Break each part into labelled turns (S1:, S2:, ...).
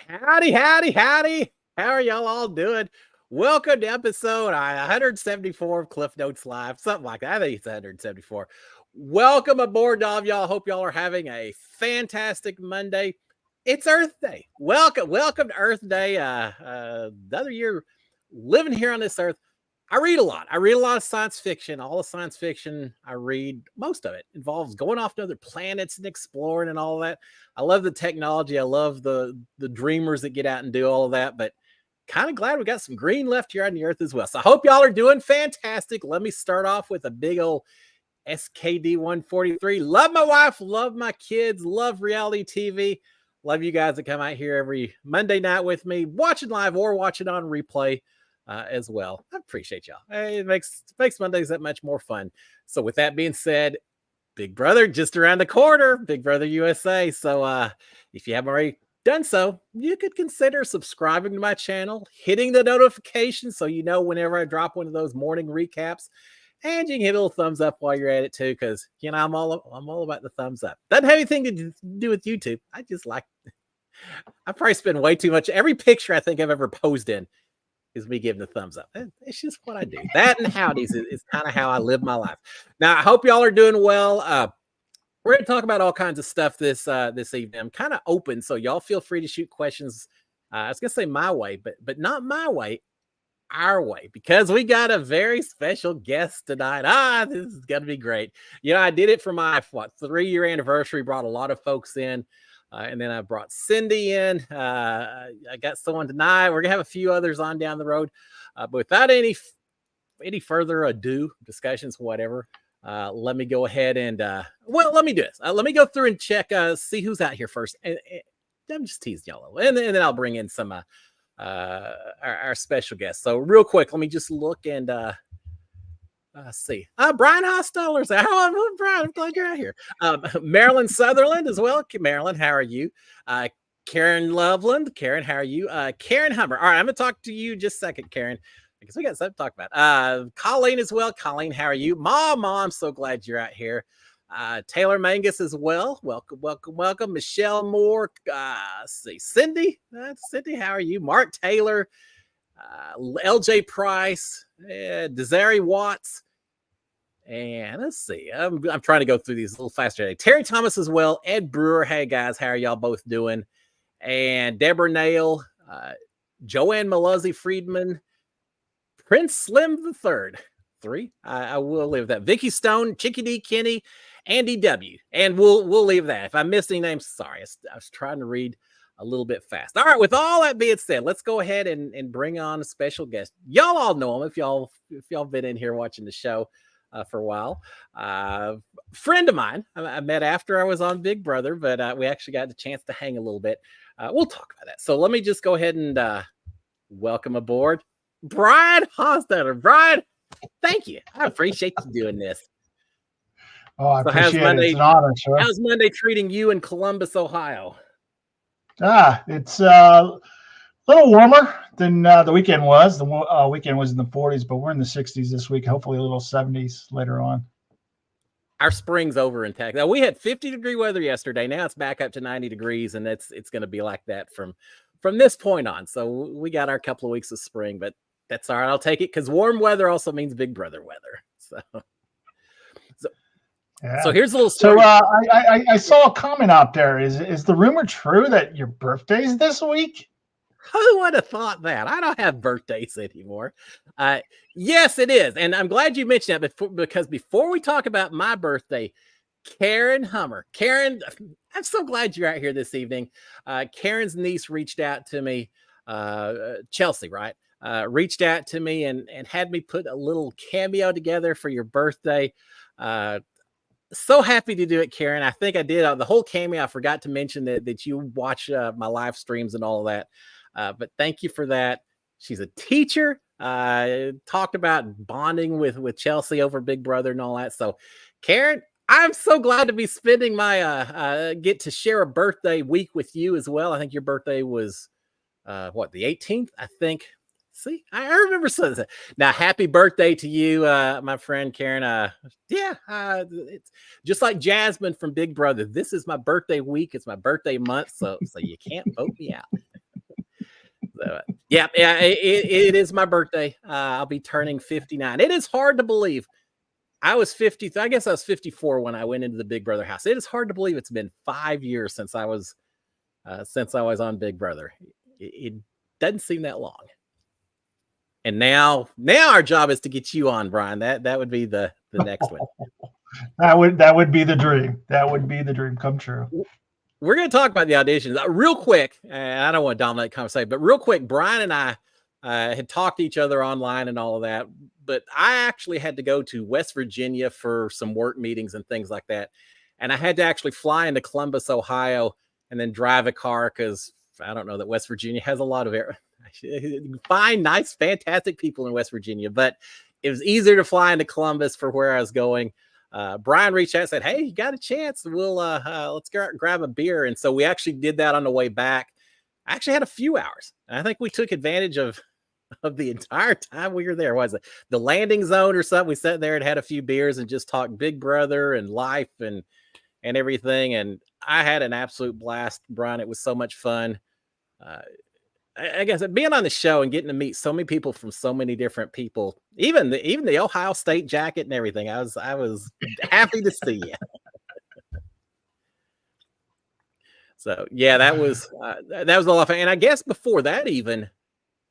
S1: Howdy, howdy, howdy. How are y'all all doing? Welcome to episode 174 of Cliff Notes Live, something like that. I think it's 174. Welcome aboard, all of y'all. Hope y'all are having a fantastic Monday. It's Earth Day. Welcome to Earth Day. Another year living here on this earth. I read a lot. I read a lot of science fiction. All the science fiction I read, most of it involves going off to other planets and exploring and all that. I love the technology. I love the dreamers that get out and do all of that. But kind of glad we got some green left here on the earth as well. So I hope y'all are doing fantastic. Let me start off with a big old SKD 143. Love my wife, love my kids, love reality TV. Love you guys that come out here every Monday night with me, watching live or watching on replay. As well. I appreciate y'all. It makes Mondays that much more fun. So with that being said, Big Brother just around the corner, Big Brother USA. So if you haven't already done so, you could consider subscribing to my channel, hitting the notification so you know whenever I drop one of those morning recaps. And you can hit a little thumbs up while you're at it too, because you know I'm all about the thumbs up. Doesn't have anything to do with YouTube. I probably spend way too much. Every picture I think I've ever posed in is me giving the thumbs up. It's just what I do. That and howdies is kind of how I live my life. Now, I hope y'all are doing well. We're going to talk about all kinds of stuff this evening. I'm kind of open, so y'all feel free to shoot questions. I was going to say my way, but not my way, our way, because we got a very special guest tonight. This is going to be great. You know, I did it for my 3-year anniversary, brought a lot of folks in. And then I brought Cindy in. I got someone tonight. We're gonna have a few others on down the road. But without any further ado, discussions, whatever, let me go ahead and let me do this. Let me go through and check, see who's out here first. And I'm just teasing y'all, and then I'll bring in some our special guests. So real quick, let me just look and see. Brian Hostutler. Brian, I'm glad you're out here. Marilyn Sutherland as well. Marilyn, how are you? Karen Loveland. Karen, how are you? Karen Hummer. All right, I'm going to talk to you just a second, Karen, because we got something to talk about. Colleen as well. Colleen, how are you? Mom, I'm so glad you're out here. Taylor Mangus as well. Welcome. Michelle Moore. Let's see. Cindy. Cindy, how are you? Mark Taylor. LJ Price. Desiree Watts. And let's see. I'm trying to go through these a little faster today. Terry Thomas as well. Ed Brewer. Hey, guys. How are y'all both doing? And Deborah Nail. Joanne Maluzzi Friedman. Prince Slim III. 3. I will leave that. Vicky Stone. Chicky D. Kenny. Andy W. And we'll leave that. If I missed any names, sorry. I was trying to read a little bit fast. All right. With all that being said, let's go ahead and bring on a special guest. Y'all all know him if y'all been in here watching the show for a while. Friend of mine, I met after I was on Big Brother, but we actually got the chance to hang a little bit. We'll talk about that. So let me just go ahead and welcome aboard Brian Hostutler. Brian, thank you. I appreciate you doing this.
S2: Oh, I appreciate it. It's an honor, sir.
S1: How's Monday treating you in Columbus, Ohio?
S2: It's a little warmer than the weekend was. The weekend was in the 40s, but we're in the 60s this week. Hopefully a little 70s later on.
S1: Our spring's over in Texas. Now, we had 50-degree weather yesterday. Now it's back up to 90 degrees, and it's going to be like that from this point on. So we got our couple of weeks of spring, but that's all right. I'll take it because warm weather also means Big Brother weather. So here's a little story.
S2: So I saw a comment out there. Is the rumor true that your birthday's this week?
S1: Who would have thought that? I don't have birthdays anymore. Yes, it is. And I'm glad you mentioned that because before we talk about my birthday, Karen Hummer. Karen, I'm so glad you're out here this evening. Karen's niece reached out to me, Chelsea, right? Reached out to me and had me put a little cameo together for your birthday. So happy to do it, Karen. I think I did the whole cameo. I forgot to mention that you watch my live streams and all of that. But thank you for that. She's a teacher. Talked about bonding with Chelsea over Big Brother and all that. So, Karen, I'm so glad to be spending my get to share a birthday week with you as well. I think your birthday was the 18th, I think. See, I remember saying that. Now, happy birthday to you, my friend Karen. It's just like Jasmine from Big Brother. This is my birthday week. It's my birthday month, so you can't vote me out. So, yeah, it is my birthday. I'll be turning 59. It is hard to believe. I was 50. I guess I was 54 when I went into the Big Brother house. It is hard to believe it's been 5 years since I was on Big Brother. It doesn't seem that long. And now our job is to get you on, Brian. That would be the next one.
S2: That would be the dream. That would be the dream come true.
S1: We're going to talk about the auditions real quick. I don't want to dominate the conversation, but real quick, Brian and I had talked to each other online and all of that. But I actually had to go to West Virginia for some work meetings and things like that. And I had to actually fly into Columbus, Ohio, and then drive a car because I don't know that West Virginia has a lot of fine, nice, fantastic people in West Virginia. But it was easier to fly into Columbus for where I was going. Brian reached out and said, "Hey, you got a chance? We'll let's grab a beer." And so we actually did that on the way back. I actually had a few hours. I think we took advantage of the entire time we were there. Was it the landing zone or something? We sat there and had a few beers and just talked Big Brother and life and everything. And I had an absolute blast, Brian. It was so much fun. I guess being on the show and getting to meet so many people from so many different people, even the Ohio State jacket and everything. I was happy to see you. So yeah, that was a lot of fun. And I guess before that, even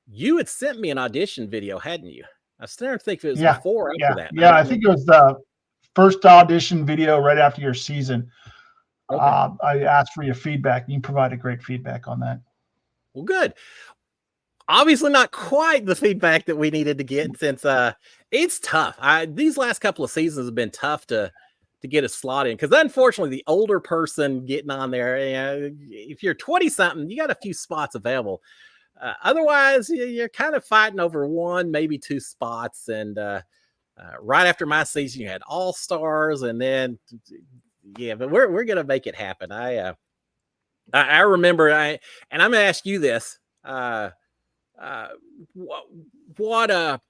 S1: you had sent me an audition video, hadn't you? I was starting to think if it was before or after that.
S2: Yeah, I think it was the first audition video right after your season. Okay. I asked for your feedback. You provided great feedback on that.
S1: Well, good. Obviously not quite the feedback that we needed to get since it's tough. These last couple of seasons have been tough to get a slot in because unfortunately the older person getting on there, if you're 20 something, you got a few spots available. Otherwise, you're kind of fighting over one, maybe two spots. And right after my season, you had All Stars, and then but we're gonna make it happen. I remember and I'm gonna ask you this. What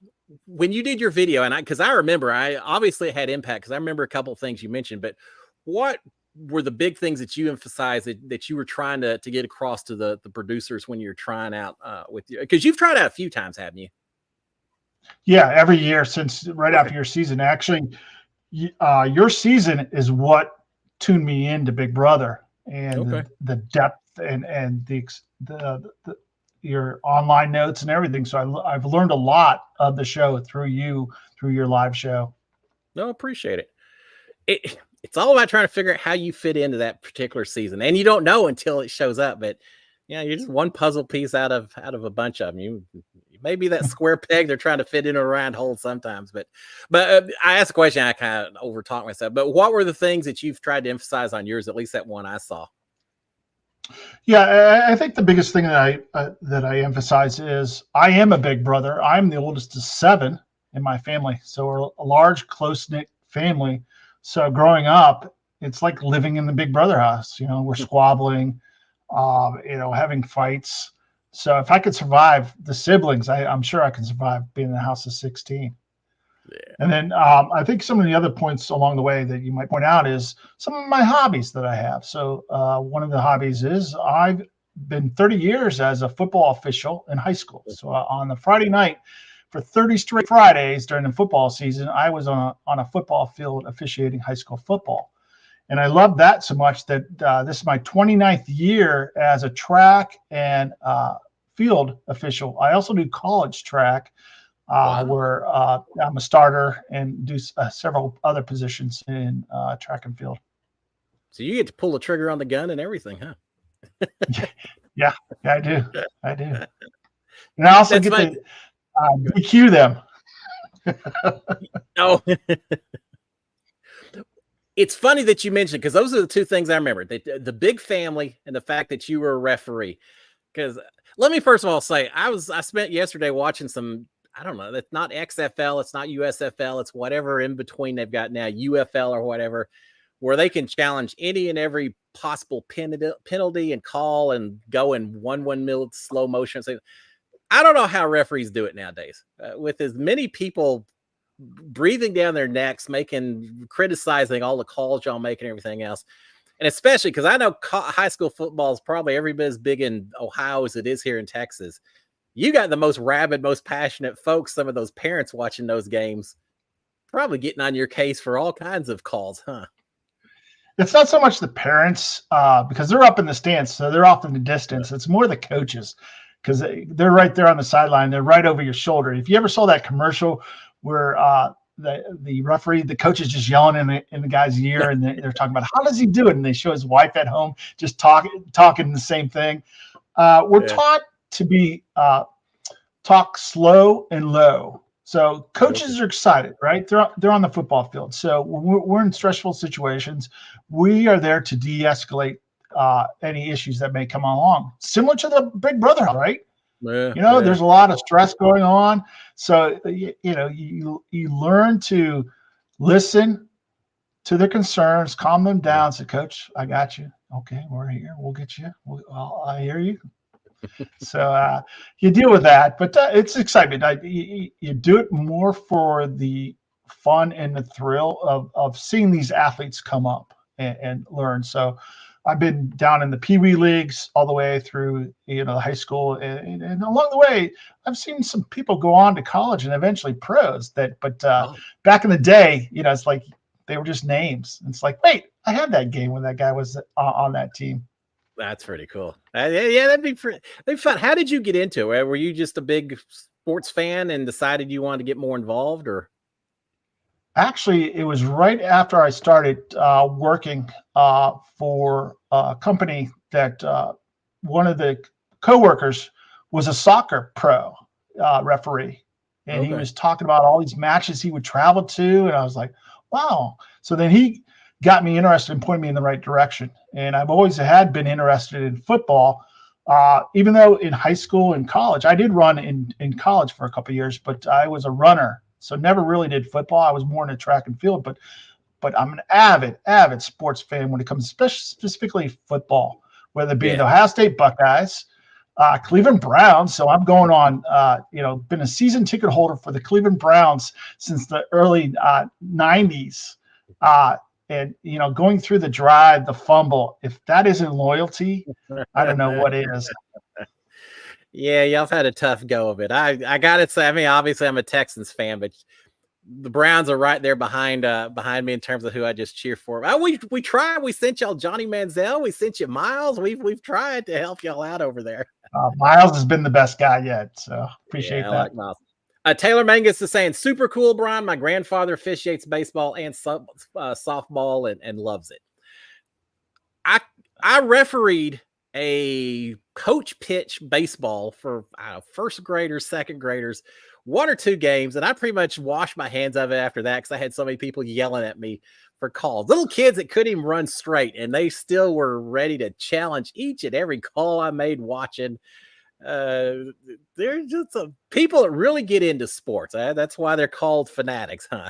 S1: when you did your video, and because I remember, I obviously it had impact because I remember a couple of things you mentioned, but what were the big things that you emphasized that you were trying to get across to the producers when you're trying out with you? Because you've tried out a few times, haven't you?
S2: Yeah, every year since right after your season. Actually, your season is what tuned me into Big Brother and the depth and the your online notes and everything. So I've learned a lot of the show through your live show.
S1: No, appreciate it. It's all about trying to figure out how you fit into that particular season, and you don't know until it shows up. But you're just one puzzle piece out of a bunch of them. You may be that square peg they're trying to fit in a round hole sometimes. But I asked a question, I kind of overtalked myself. But what were the things that you've tried to emphasize on yours? At least that one I saw.
S2: Yeah, I think the biggest thing that I emphasize is I am a big brother. I'm the oldest of 7 in my family, so we're a large, close-knit family. So growing up, it's like living in the Big Brother house. We're squabbling, having fights. So if I could survive the siblings, I'm sure I can survive being in the house of 16. Yeah. And then I think some of the other points along the way that you might point out is some of my hobbies that I have. So one of the hobbies is I've been 30 years as a football official in high school. So on the Friday night for 30 straight Fridays during the football season, I was on a football field officiating high school football. And I love that so much that this is my 29th year as a track and field official. I also do college track. Where I'm a starter and do several other positions in track and field.
S1: So you get to pull the trigger on the gun and everything, huh?
S2: Yeah, I do. And I also get to DQ them.
S1: Oh, it's funny that you mentioned, because those are the two things I remember: the big family and the fact that you were a referee. Because let me first of all say, I spent yesterday watching some. I don't know. It's not XFL. It's not USFL. It's whatever in between they've got now, UFL or whatever, where they can challenge any and every possible penalty and call and go in 1 minute slow motion. So I don't know how referees do it nowadays with as many people breathing down their necks, criticizing all the calls y'all make and everything else. And especially because I know high school football is probably every bit as big in Ohio as it is here in Texas. you got the most rabid, most passionate folks. Some of those parents watching those games probably getting on your case for all kinds of calls, huh?
S2: It's not so much the parents because they're up in the stands, so they're off in the distance. It's more the coaches because they're right there on the sideline. They're right over your shoulder. If you ever saw that commercial where the referee, the coach is just yelling in the guy's ear, and they're talking about how does he do it, and they show his wife at home just talking the same thing. We're taught to be talk slow and low. So coaches are excited, right? They're on the football field. So when we're in stressful situations, we are there to de-escalate any issues that may come along. Similar to the Big Brother, right? There's a lot of stress going on. So you learn to listen to their concerns, calm them down. Say, Coach, I got you. Okay, we're here. We'll get you. I hear you. So you deal with that, but it's excitement. You do it more for the fun and the thrill of seeing these athletes come up and learn. So I've been down in the Pee Wee leagues all the way through, high school, and along the way, I've seen some people go on to college and eventually pros. But back in the day, it's like they were just names. It's like, wait, I had that game when that guy was on that team.
S1: That's pretty cool. Yeah, that'd be fun. How did you get into it? Were you just a big sports fan and decided you wanted to get more involved, or?
S2: Actually, it was right after I started working for a company that one of the coworkers was a soccer pro referee, and he was talking about all these matches he would travel to, and I was like, wow. So then he got me interested and pointed me in the right direction. And I've always had been interested in football, even though in high school and college, I did run in college for a couple of years, but I was a runner. So never really did football. I was more in the track and field, but I'm an avid sports fan when it comes specifically football, whether it be the Ohio State Buckeyes, Cleveland Browns. So I'm going on, been a season ticket holder for the Cleveland Browns since the early 90s. And, going through the drive, the fumble, if that isn't loyalty, I don't know what is.
S1: Yeah, y'all had a tough go of it. I got to say, I mean, obviously I'm a Texans fan, but the Browns are right there behind me in terms of who I just cheer for. We tried. We sent y'all Johnny Manziel. We sent you Miles. We've tried to help y'all out over there.
S2: Miles has been the best guy yet, so appreciate that.
S1: I like Miles. Taylor Mangus is saying, super cool, Brian. My grandfather officiates baseball and softball and loves it. I refereed a coach pitch baseball for first graders, second graders, 1 or 2 games. And I pretty much washed my hands of it after that because I had so many people yelling at me for calls. Little kids that couldn't even run straight, and they still were ready to challenge each and every call I made watching. They're just some people that really get into sports. That's why they're called fanatics, huh?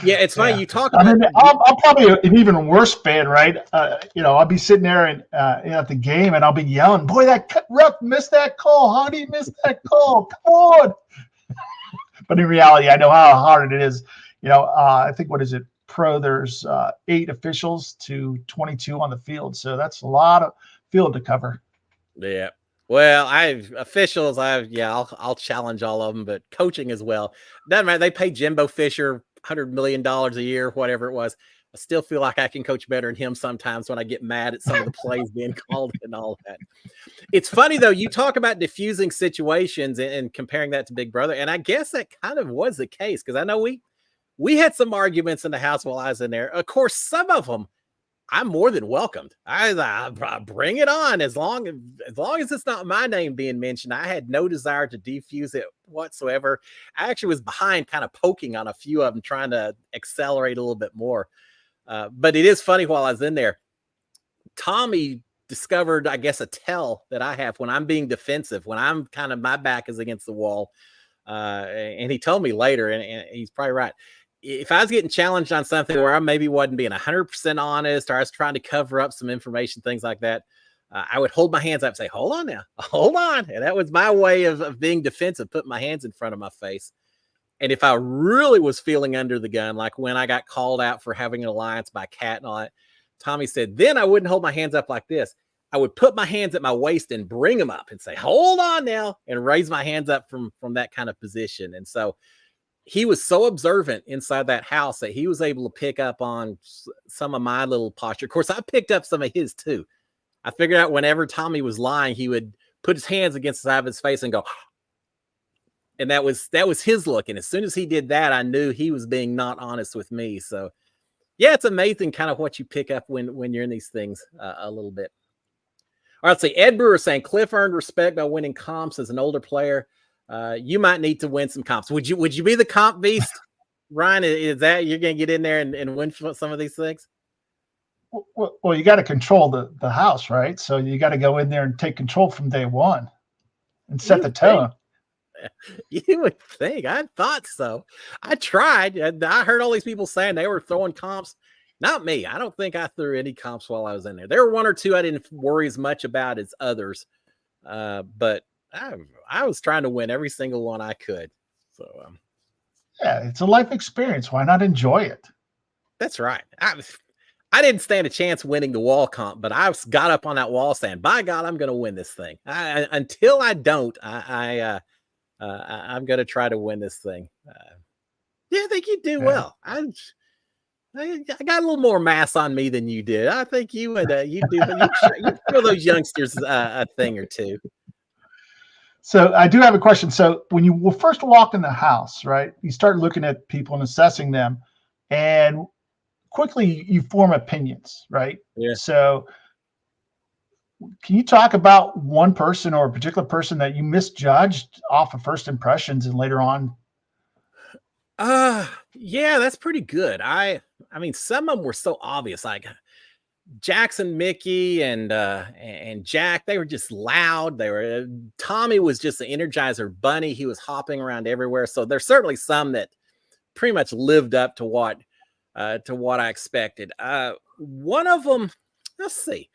S1: Yeah, it's funny. You talk about.
S2: I mean, I'm probably an even worse fan, right? I'll be sitting there and at the game, and I'll be yelling, "Boy, that ref missed that call! How did he miss that call? Come on!" But in reality, I know how hard it is. I think what is it? Pro, there's 8 officials to 22 on the field, so that's a lot of field to cover.
S1: Yeah. Well, I'll challenge all of them, but coaching as well. Doesn't matter. They pay Jimbo Fisher $100 million a year, whatever it was. I still feel like I can coach better than him sometimes when I get mad at some of the plays being called and all that. It's funny though. You talk about diffusing situations and comparing that to Big Brother. And I guess that kind of was the case. Cause I know we had some arguments in the house while I was in there. Of course, some of them I'm more than welcomed. I bring it on as long as it's not my name being mentioned. I had no desire to defuse it whatsoever. I actually was behind, kind of poking on a few of them, trying to accelerate a little bit more. But it is funny. While I was in there, Tommy discovered, I guess, a tell that I have when I'm being defensive, when I'm kind of my back is against the wall. And he told me later, and he's probably right. If I was getting challenged on something where I maybe wasn't being 100% honest, or I was trying to cover up some information, things like that, I would hold my hands up and say, hold on now, hold on. And that was my way of being defensive, putting my hands in front of my face. And if I really was feeling under the gun, like when I got called out for having an alliance by Cat and all that, Tommy said, then I wouldn't hold my hands up like this. I would put my hands at my waist and bring them up and say, hold on now, and raise my hands up from that kind of position. And so he was so observant inside that house that he was able to pick up on some of my little posture. Of course, I picked up some of his too. I figured out whenever Tommy was lying, he would put his hands against the side of his face and go, and that was his look. And as soon as he did that, I knew he was being not honest with me. So yeah, it's amazing kind of what you pick up when you're in these things a little bit. All right, let's see. Ed Brewer saying Cliff earned respect by winning comps as an older player. You might need to win some comps. Would you be the comp beast, Ryan? Is that you're going to get in there and win some of these things?
S2: Well, you got to control the house, right? So you got to go in there and take control from day one and set the tone.
S1: You would think. I thought so. I tried. I heard all these people saying they were throwing comps. Not me. I don't think I threw any comps while I was in there. There were one or two I didn't worry as much about as others. But I was trying to win every single one I could. So
S2: yeah, it's a life experience. Why not enjoy it?
S1: That's right. I didn't stand a chance winning the wall comp, but I got up on that wall saying, by God, I'm going to win this thing. Until I don't, I'm going to try to win this thing. Yeah, I think you do well. I got a little more mass on me than you did. I think you would. You do, but you show those youngsters a thing or two.
S2: So I do have a question. So when you first walk in the house, right, you start looking at people and assessing them, and quickly you form opinions, right?
S1: Yeah.
S2: So can you talk about one person or a particular person that you misjudged off of first impressions and later on?
S1: Yeah, that's pretty good. I mean, some of them were so obvious, like Jackson, Mickey, and Jack. They were just loud. They were Tommy was just an Energizer bunny. He was hopping around everywhere. So there's certainly some that pretty much lived up to what I expected. One of them, let's see.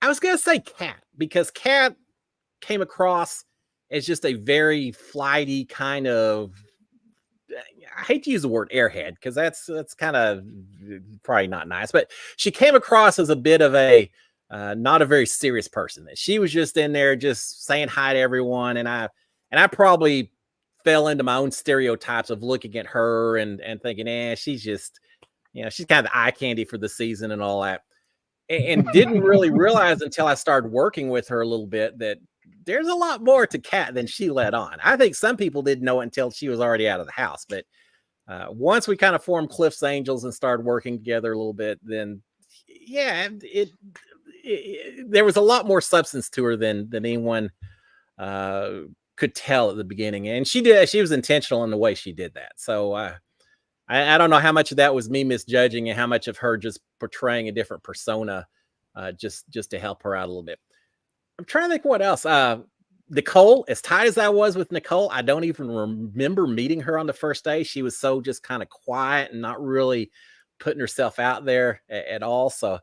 S1: I was gonna say Cat, because Cat came across as just a very flighty kind of, I hate to use the word airhead because that's kind of probably not nice, but she came across as a bit of a not a very serious person. She was just in there just saying hi to everyone, and I probably fell into my own stereotypes of looking at her and thinking, she's just, she's kind of the eye candy for the season and all that, and didn't really realize until I started working with her a little bit that there's a lot more to Kat than she let on. I think some people didn't know it until she was already out of the house. But once we kind of formed Cliff's Angels and started working together a little bit, then yeah, there was a lot more substance to her than anyone could tell at the beginning. And she was intentional in the way she did that. So I don't know how much of that was me misjudging and how much of her just portraying a different persona just to help her out a little bit. I'm trying to think what else. Nicole, as tight as I was with Nicole, I don't even remember meeting her on the first day. She was so just kind of quiet and not really putting herself out there at all. So,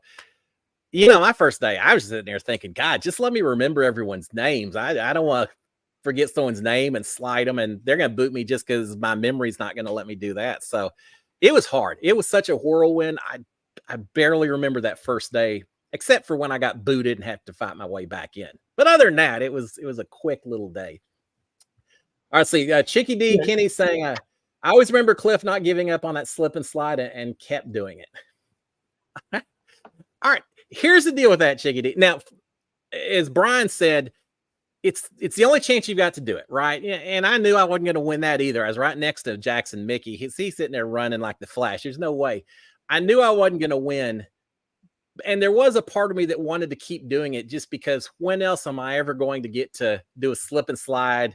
S1: my first day, I was sitting there thinking, God, just let me remember everyone's names. I don't want to forget someone's name and slide them, and they're going to boot me just because my memory's not going to let me do that. So it was hard. It was such a whirlwind. I barely remember that first day, except for when I got booted and had to fight my way back in. But other than that, it was a quick little day. All right, see, Chicky D. Kenny saying, I always remember Cliff not giving up on that slip and slide and kept doing it. All right, here's the deal with that, Chicky D. Now, as Brian said, it's the only chance you've got to do it, right? And I knew I wasn't going to win that either. I was right next to Jackson Mickey. He's sitting there running like the Flash. There's no way. I knew I wasn't going to win. And there was a part of me that wanted to keep doing it just because when else am I ever going to get to do a slip and slide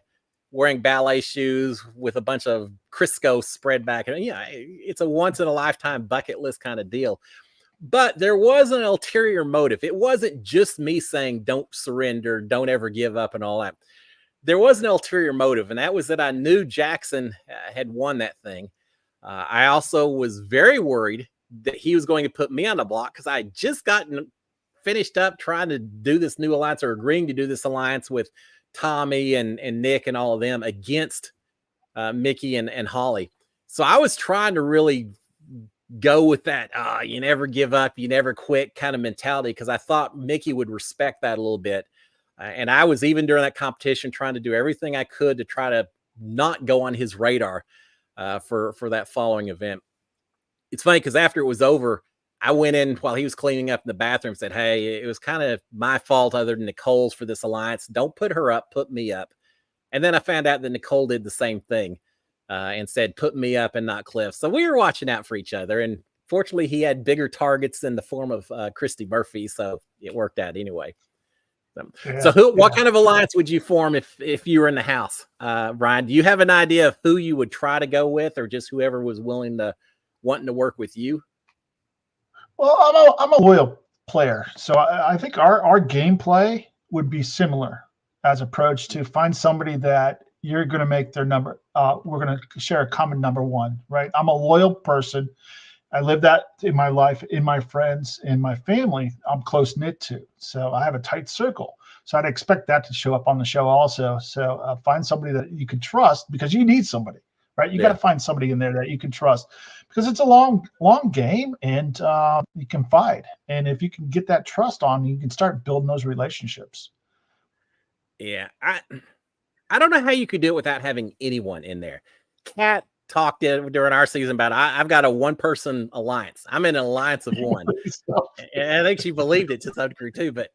S1: wearing ballet shoes with a bunch of Crisco spread back? And it's a once in a lifetime bucket list kind of deal. But there was an ulterior motive. It wasn't just me saying, don't surrender, don't ever give up and all that. There was an ulterior motive, and that was that I knew Jackson had won that thing. I also was very worried that he was going to put me on the block because I had just gotten finished up trying to do this new alliance or agreeing to do this alliance with Tommy and Nick and all of them against Mickey and Holly. So I was trying to really go with that, you never give up, you never quit kind of mentality, because I thought Mickey would respect that a little bit. And I was, even during that competition, trying to do everything I could to try to not go on his radar for that following event. It's funny because after it was over, I went in while he was cleaning up in the bathroom, said, "Hey, it was kind of my fault other than Nicole's for this alliance. Don't put her up, put me up." And then I found out that Nicole did the same thing and said, "Put me up and not Cliff." So we were watching out for each other. And fortunately, he had bigger targets in the form of Christy Murphy. So it worked out anyway. So what kind of alliance would you form if you were in the house, Brian? Do you have an idea of who you would try to go with, or just whoever was wanting to work with you?
S2: Well, I'm a loyal player, so I think our gameplay would be similar as approach to find somebody that you're going to make their number. We're going to share a common number one, right? I'm a loyal person. I live that in my life, in my friends, in my family. I'm close knit to, so I have a tight circle. So I'd expect that to show up on the show also. So find somebody that you can trust, because you need somebody, right? You got to find somebody in there that you can trust, because it's a long game, and you can fight. And if you can get that trust on, you can start building those relationships.
S1: Yeah, I don't know how you could do it without having anyone in there. Kat talked during our season about, I've got a one-person alliance. I'm in an alliance of one. And I think she believed it to some degree too, but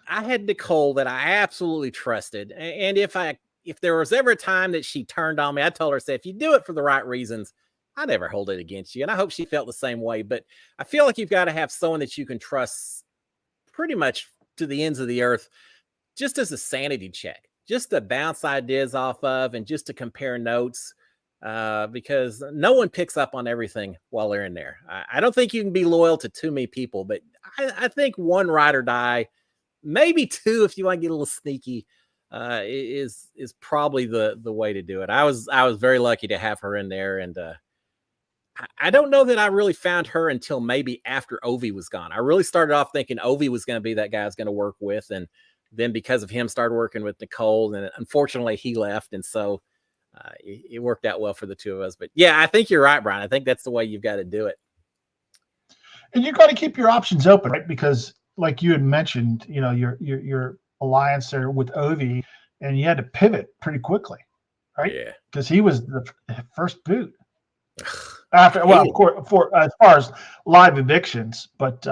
S1: I had Nicole that I absolutely trusted. And if there was ever a time that she turned on me, I told her, say, if you do it for the right reasons, I never hold it against you. And I hope she felt the same way. But I feel like you've got to have someone that you can trust pretty much to the ends of the earth, just as a sanity check, just to bounce ideas off of, and just to compare notes, because no one picks up on everything while they're in there. I don't think you can be loyal to too many people, but I think one ride or die, maybe two if you want to get a little sneaky, is probably the way to do it. I was very lucky to have her in there, and I don't know that I really found her until maybe after Ovi was gone. I really started off thinking Ovi was going to be that guy I was going to work with, and then because of him, started working with Nicole, and unfortunately he left. And so it worked out well for the two of us. But yeah, I think you're right, Brian. I think that's the way you've got to do it.
S2: And you've got to keep your options open, right? Because like you had mentioned, your alliance there with Ovi, and you had to pivot pretty quickly, right?
S1: Yeah.
S2: Because he was the first boot. After, well, of course, for as far as live evictions, but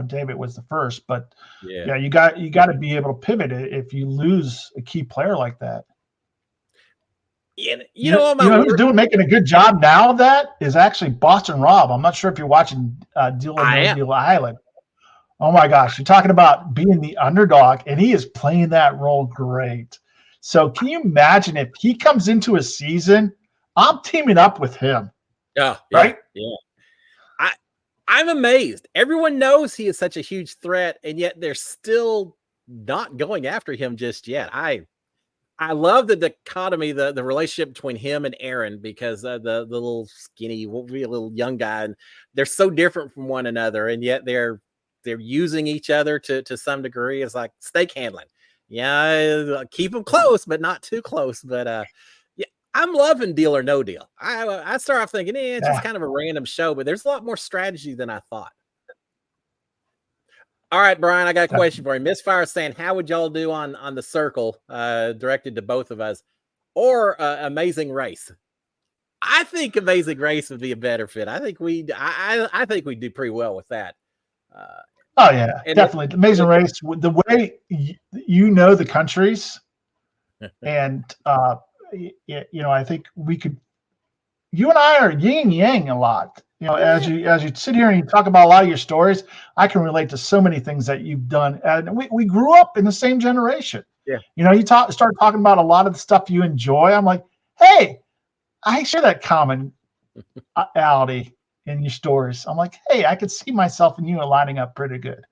S2: David was the first. But yeah, you got to be able to pivot if you lose a key player like that.
S1: Yeah,
S2: who's making a good job now of that is actually Boston Rob. I'm not sure if you're watching Deal or No Deal Island. Oh my gosh, you're talking about being the underdog, and he is playing that role great. So can you imagine if he comes into a season? I'm teaming up with him.
S1: Yeah,
S2: right.
S1: Yeah. I'm amazed. Everyone knows he is such a huge threat, and yet they're still not going after him just yet. I love the dichotomy, the relationship between him and Aaron, because the little skinny, little young guy, and they're so different from one another, and yet they're using each other to some degree. It's like steak handling. Yeah, keep them close, but not too close. But I'm loving Deal or No Deal. I start off thinking, it's just kind of a random show, but there's a lot more strategy than I thought. All right, Brian, I got a question for you. Misfire is saying, how would y'all do on the circle, directed to both of us, or Amazing Race? I think Amazing Race would be a better fit. I think I think we'd do pretty well with that.
S2: Oh yeah, definitely. Amazing Race, the way the countries, and I think we could. You and I are yin and yang a lot. As you sit here and you talk about a lot of your stories, I can relate to so many things that you've done. And we grew up in the same generation.
S1: Yeah.
S2: You start talking about a lot of the stuff you enjoy. I'm like, hey, I share that commonality in your stories. I'm like, hey, I could see myself and you lining up pretty good.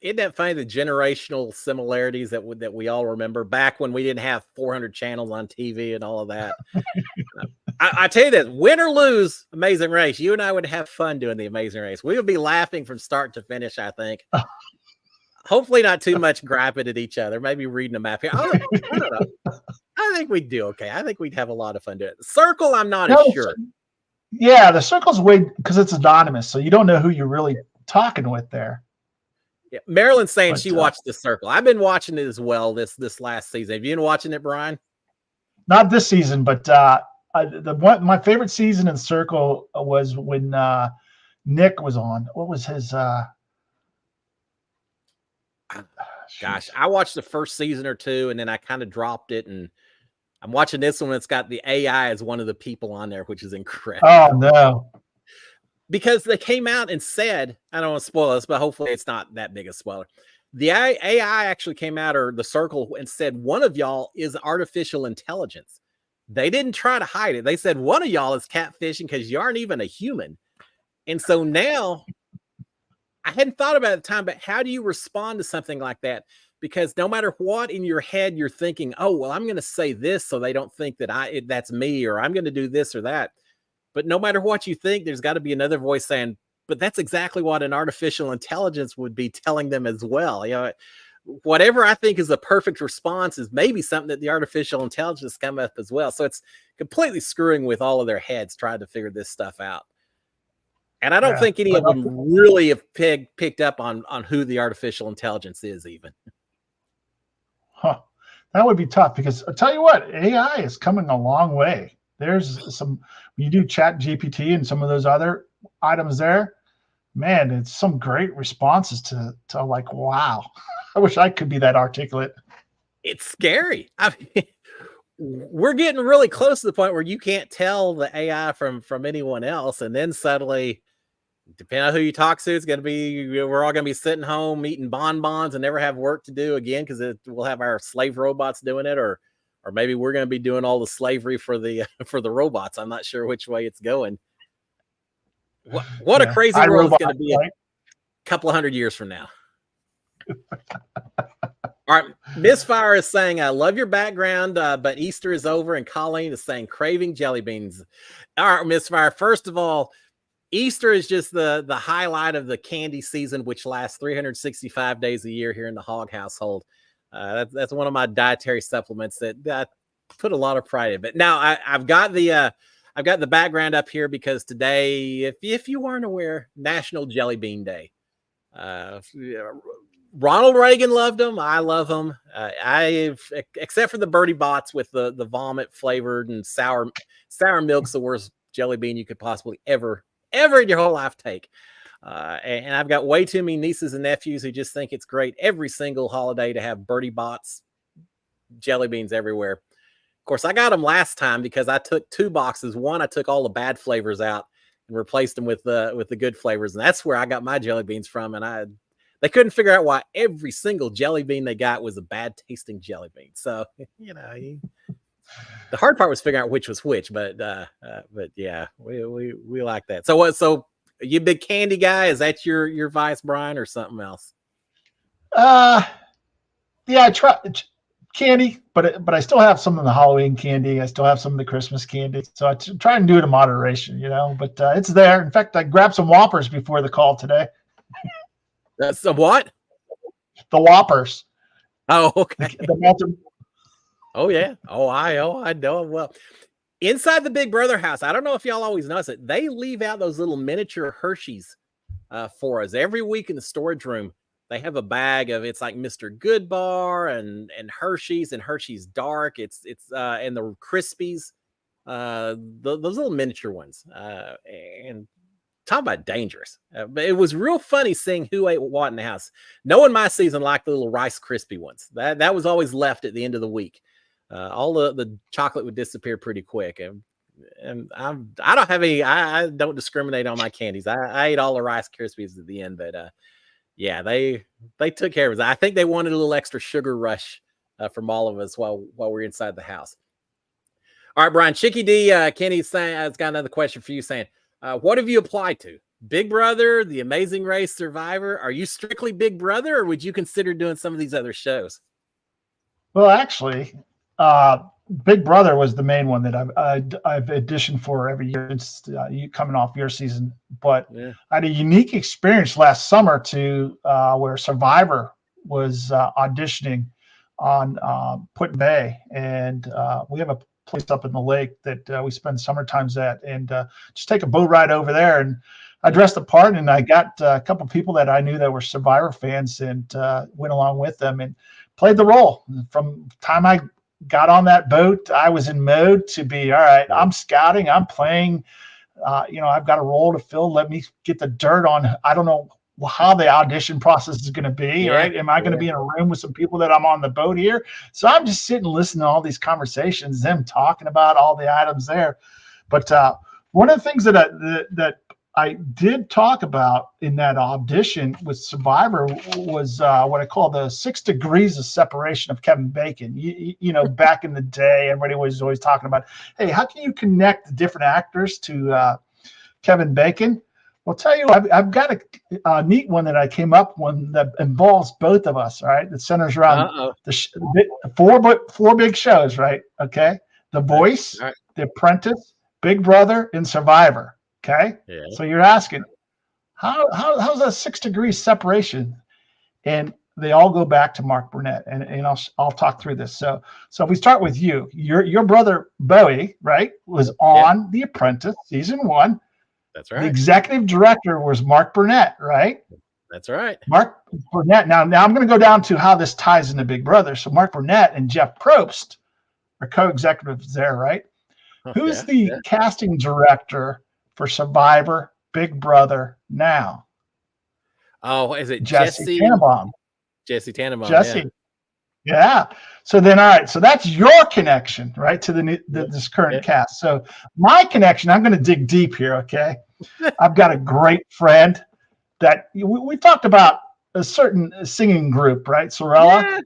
S1: Isn't that funny, the generational similarities that we all remember back when we didn't have 400 channels on TV and all of that? I tell you this, win or lose Amazing Race, you and I would have fun doing the Amazing Race. We would be laughing from start to finish, I think. Hopefully not too much griping at each other, maybe reading a map here. I don't know. I think we'd do okay. I think we'd have a lot of fun doing it. Circle, I'm not as sure.
S2: Yeah, the circle's way because it's anonymous, so you don't know who you're really talking with there.
S1: Yeah, Marilyn's saying
S2: But
S1: she watched The Circle. I've been watching it as well this last season. Have you been watching it, Brian?
S2: not this season, but my favorite season in Circle was when Nick was on. What was his?
S1: Gosh, I watched the first season or two, and then I kind of dropped it, and I'm watching this one. It's got the AI as one of the people on there, which is incredible.
S2: Oh no!
S1: Because they came out and said, I don't want to spoil this, but hopefully it's not that big a spoiler. The AI actually came out, or the Circle, and said one of y'all is artificial intelligence. They didn't try to hide it. They said one of y'all is catfishing because you aren't even a human. And so now, I hadn't thought about it at the time, but how do you respond to something like that? Because no matter what in your head you're thinking, oh, well, I'm going to say this so they don't think that that's me, or I'm going to do this or that. But no matter what you think, there's got to be another voice saying, but that's exactly what an artificial intelligence would be telling them as well. You know, whatever I think is a perfect response is maybe something that the artificial intelligence come up as well. So it's completely screwing with all of their heads trying to figure this stuff out. And I don't think any of them really have picked up on who the artificial intelligence is even.
S2: Huh. That would be tough because I'll tell you what, AI is coming a long way. There's some, when you do Chat GPT and some of those other items there, man, it's some great responses to like, wow, I wish I could be that articulate.
S1: It's scary. I mean, we're getting really close to the point where you can't tell the AI from anyone else. And then suddenly, depending on who you talk to, it's going to be, we're all going to be sitting home eating bonbons and never have work to do again because we'll have our slave robots doing it, or maybe we're going to be doing all the slavery for the robots. I'm not sure which way it's going. What a crazy world it's going to be a couple of 100 years from now. All right, Misfire is saying, I love your background, but Easter is over, and Colleen is saying, craving jelly beans. All right, Misfire, first of all, Easter is just the highlight of the candy season, which lasts 365 days a year here in the Hog household. That's one of my dietary supplements that I put a lot of pride in. But now I've got the background up here because today, if you weren't aware, National Jelly Bean Day. Ronald Reagan loved them. I love them. Except for the Birdie Bots with the vomit flavored and sour milk's the worst jelly bean you could possibly ever in your whole life take. And I've got way too many nieces and nephews who just think it's great every single holiday to have Birdie Bots jelly beans everywhere. Of course, I got them last time because I took 2 boxes. One, I took all the bad flavors out and replaced them with the good flavors. And that's where I got my jelly beans from. And they couldn't figure out why every single jelly bean they got was a bad tasting jelly bean. So, you know, the hard part was figuring out which was which, but yeah, we like that. So what? So are you a big candy guy? Is that your vice, Brian, or something else?
S2: Yeah, I try candy, but I still have some of the Halloween candy. I still have some of the Christmas candy. So I try and do it in moderation, you know. But it's there. In fact, I grabbed some Whoppers before the call today.
S1: That's some what?
S2: The Whoppers.
S1: Oh, okay.
S2: The melted.
S1: Oh yeah. Oh, I know. Well, inside the Big Brother house, I don't know if y'all always notice it. They leave out those little miniature Hershey's for us every week in the storage room. They have a bag of, it's like Mr. Goodbar and Hershey's and Hershey's Dark. It's and the Crispies, those little miniature ones. And talk about dangerous. But it was real funny seeing who ate what in the house. No one in my season liked the little Rice Krispie ones. That was always left at the end of the week. All the chocolate would disappear pretty quick. And I don't have any, I don't discriminate on my candies. I ate all the Rice Krispies at the end, but yeah, they took care of it. I think they wanted a little extra sugar rush from all of us while we're inside the house. All right, Brian, Chicky D, Kenny's saying, has got another question for you saying, what have you applied to? Big Brother, The Amazing Race, Survivor? Are you strictly Big Brother, or would you consider doing some of these other shows?
S2: Well, actually, Big Brother was the main one that I've auditioned for every year. It's coming off your season, but yeah. I had a unique experience last summer where Survivor was auditioning on Put Bay, and we have place up in the lake that we spend summer times at, and just take a boat ride over there. And I dressed the part, and I got a couple of people that I knew that were Survivor fans, and went along with them and played the role. From the time I got on that boat, I was in mode to be, all right, I'm scouting, I'm playing, I've got a role to fill. Let me get the dirt on. I don't know how the audition process is going to be, right? Am I going to be in a room with some people that I'm on the boat here? So I'm just sitting listening to all these conversations, them talking about all the items there. But one of the things that I did talk about in that audition with Survivor was what I call the 6 degrees of separation of Kevin Bacon. Back in the day, everybody was always talking about, hey, how can you connect the different actors to Kevin Bacon? I'll tell you, I've got a neat one that I came up with that involves both of us, all right? That centers around four big shows, right? Okay. The Voice, right. The Apprentice, Big Brother, and Survivor. Okay. Yeah. So you're asking, how's that 6 degrees separation? And they all go back to Mark Burnett, and I'll talk through this. So if we start with you, your brother Bowie, right, was on The Apprentice season 1.
S1: That's right.
S2: The executive director was Mark Burnett, right?
S1: That's right.
S2: Mark Burnett. Now I'm going to go down to how this ties into Big Brother. So Mark Burnett and Jeff Probst are co-executives there, right? Who's the casting director for Survivor, Big Brother now?
S1: Oh, is it
S2: Jesse Tannenbaum?
S1: Jesse Tannenbaum.
S2: Jesse. Yeah. So then, all right. So that's your connection, right, to this current cast. So my connection, I'm going to dig deep here. Okay. I've got a great friend that we talked about a certain singing group, right? Sorella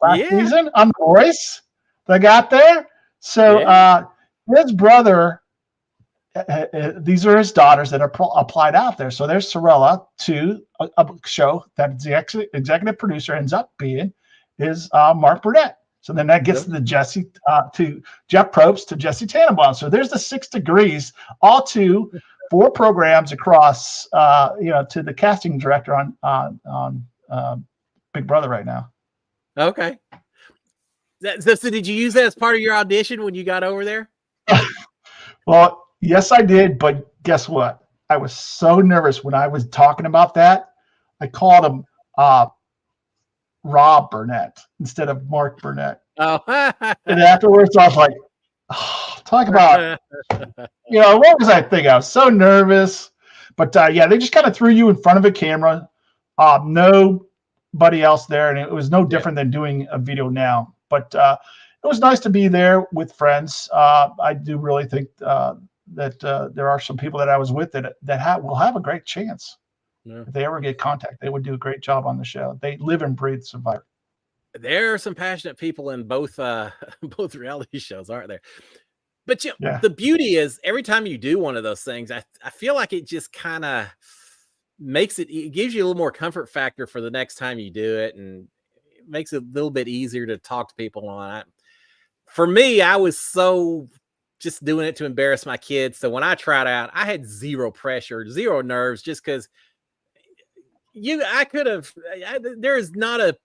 S2: last season on The Voice that got there. So his brother, these are his daughters that are applied out there. So there's Sorella to a show that the executive producer ends up being is Mark Burnett. So then that gets to Jeff Probst to Jesse Tannenbaum. So there's the 6 degrees, all to 4 programs across, to the casting director on Big Brother right now.
S1: Okay. So did you use that as part of your audition when you got over there?
S2: Well, yes, I did. But guess what? I was so nervous when I was talking about that. I called him Rob Burnett instead of Mark Burnett.
S1: Oh.
S2: And afterwards, I was like, talk about, what was I thinking? I was so nervous. But they just kind of threw you in front of a camera. Nobody else there. And it was no different than doing a video now. But it was nice to be there with friends. I do really think that there are some people that I was with that will have a great chance. Yeah. If they ever get contact, they would do a great job on the show. They live and breathe Survivor.
S1: There are some passionate people in both reality shows, aren't there? But the beauty is every time you do one of those things, I feel like it just kind of it gives you a little more comfort factor for the next time you do it, and it makes it a little bit easier to talk to people on it. For me, I was so just doing it to embarrass my kids. So when I tried out, I had zero pressure, zero nerves, just because there is not a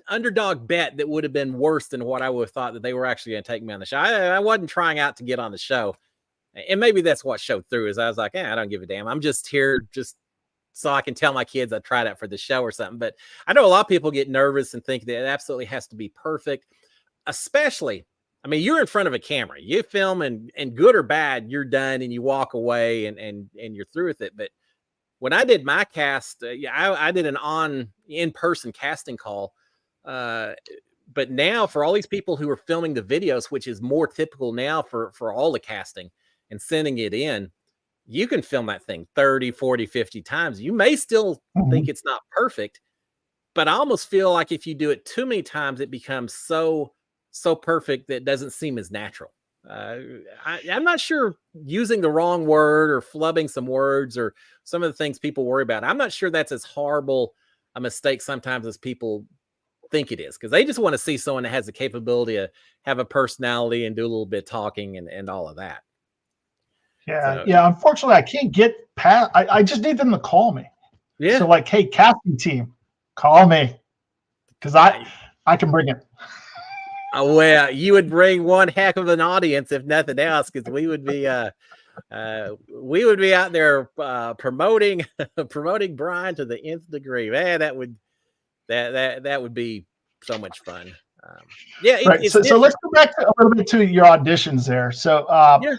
S1: underdog bet that would have been worse than what I would have thought that they were actually going to take me on the show. I wasn't trying out to get on the show. And maybe that's what showed through is I was like, I don't give a damn. I'm just here just so I can tell my kids I tried out for the show or something. But I know a lot of people get nervous and think that it absolutely has to be perfect, especially, you're in front of a camera, you film and good or bad, you're done and you walk away and you're through with it. But when I did my cast, I did an in-person casting call. But now for all these people who are filming the videos, which is more typical now for all the casting and sending it in, you can film that thing 30, 40, 50 times. You may still think it's not perfect, but I almost feel like if you do it too many times, it becomes so perfect that it doesn't seem as natural. I'm not sure using the wrong word or flubbing some words or some of the things people worry about. I'm not sure that's as horrible a mistake sometimes as people think it is, because they just want to see someone that has the capability to have a personality and do a little bit of talking and all of that.
S2: Yeah. Unfortunately, I can't get past. I just need them to call me. Yeah. So hey, casting team, call me, because I can bring it.
S1: Well, you would bring one heck of an audience, if nothing else, because we would be out there promoting promoting Brian to the nth degree. Man, that would be so much fun. Yeah,
S2: Right.
S1: it's
S2: So let's
S1: different.
S2: go back to a little bit to your auditions there. So
S1: Yeah.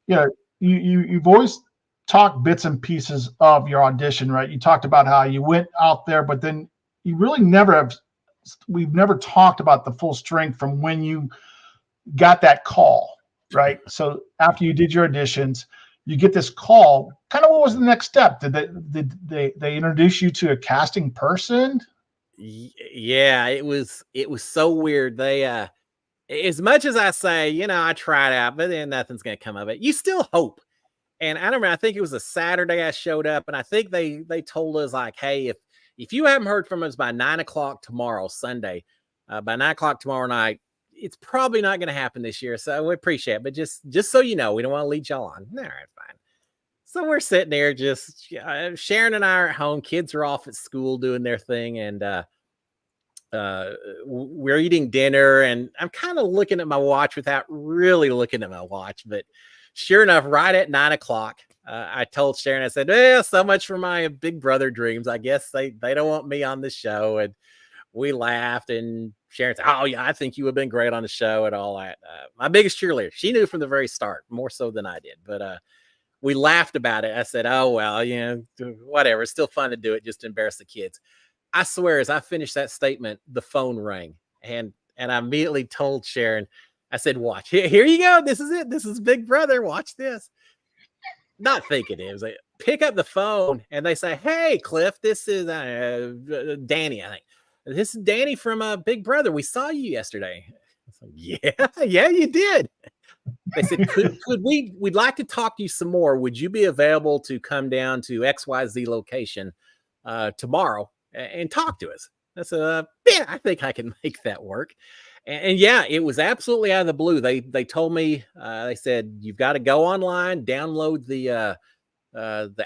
S2: you know, you've always talked bits and pieces of your audition, right? You talked about how you went out there, but then you really never have. We've never talked about the full strength from when you got that call, right? So after you did your auditions, you get this call. Kind of what was the next step? Did they introduce you to a casting person?
S1: Yeah, it was so weird. They as much as I say, I tried out, but then nothing's gonna come of it. You still hope. And I don't remember, I think it was a Saturday I showed up, and I think they told us like, hey, if you haven't heard from us by 9 o'clock tomorrow, Sunday, by 9 o'clock tomorrow night, it's probably not gonna happen this year. So we appreciate it. But just so you know, we don't want to lead y'all on. All right, fine. So we're sitting there just Sharon and I are at home, kids are off at school doing their thing, and we're eating dinner, and I'm kind of looking at my watch without really looking at my watch. But sure enough, right at 9 o'clock, I told Sharon, I said, well, so much for my big brother dreams. I guess they don't want me on the show. And we laughed, and Sharon said, oh yeah, I think you would have been great on the show and all that. My biggest cheerleader, she knew from the very start, more so than I did. But we laughed about it. I said, oh, well, whatever. It's still fun to do it just to embarrass the kids. I swear, as I finished that statement, the phone rang, and I immediately told Sharon, I said, "Watch, here you go. This is it. This is Big Brother. Watch this." Not thinking it was like, pick up the phone, and they say, "Hey, Cliff, this is Danny. I think this is Danny from Big Brother. We saw you yesterday." I was like, yeah, you did. They said, could we'd like to talk to you some more. Would you be available to come down to XYZ location tomorrow and talk to us? I said, yeah, I think I can make that work. And yeah, it was absolutely out of the blue. They told me, they said, you've got to go online, download the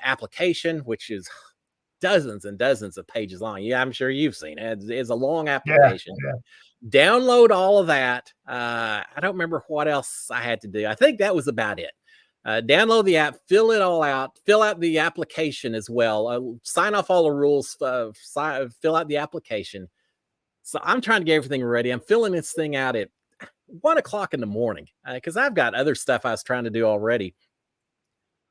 S1: application, which is dozens and dozens of pages long. Yeah, I'm sure you've seen it. It's a long
S2: Yeah,
S1: application.
S2: yeah.
S1: Download all of that. I don't remember what else I had to do. I think that was about it. Download the app, fill it all out, fill out the application as well, sign off all the rules, fill out the application. So I'm trying to get everything ready. I'm filling this thing out at 1 o'clock in the morning because I've got other stuff I was trying to do already.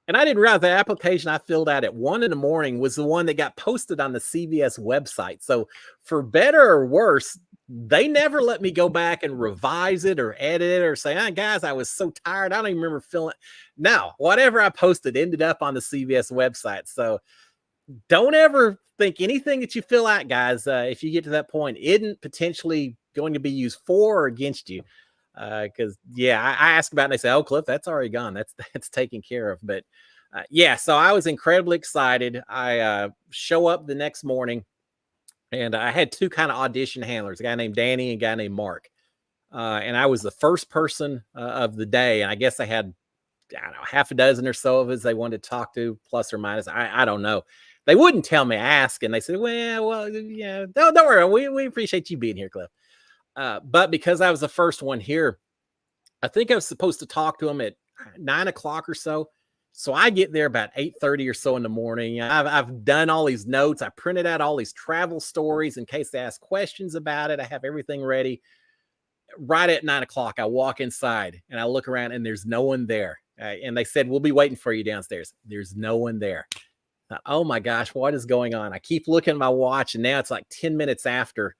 S1: And I didn't realize the application I filled out at 1 in the morning was the one that got posted on the CBS website. So for better or worse, they never let me go back and revise it or edit it or say, guys, I was so tired. I don't even remember filling it. No, whatever I posted ended up on the CBS website. So don't ever think anything that you fill out, guys, if you get to that point, isn't potentially going to be used for or against you. Because I asked about it and they say, oh, Cliff, that's already gone. That's taken care of. But so I was incredibly excited. I show up the next morning, and I had two kind of audition handlers, a guy named Danny and a guy named Mark. And I was the first person of the day. And I guess they had, I don't know, half a dozen or so of us they wanted to talk to, plus or minus. I don't know. They wouldn't tell me, ask. And they said, well, yeah, don't worry. We appreciate you being here, Cliff. But because I was the first one here, I think I was supposed to talk to them at 9 o'clock or so. So I get there about 8:30 or so in the morning. I've done all these notes. I printed out all these travel stories in case they ask questions about it. I have everything ready. Right at 9 o'clock, I walk inside and I look around and there's no one there. And they said, we'll be waiting for you downstairs. There's no one there. Thought, oh my gosh, what is going on? I keep looking at my watch and now it's like 10 minutes after.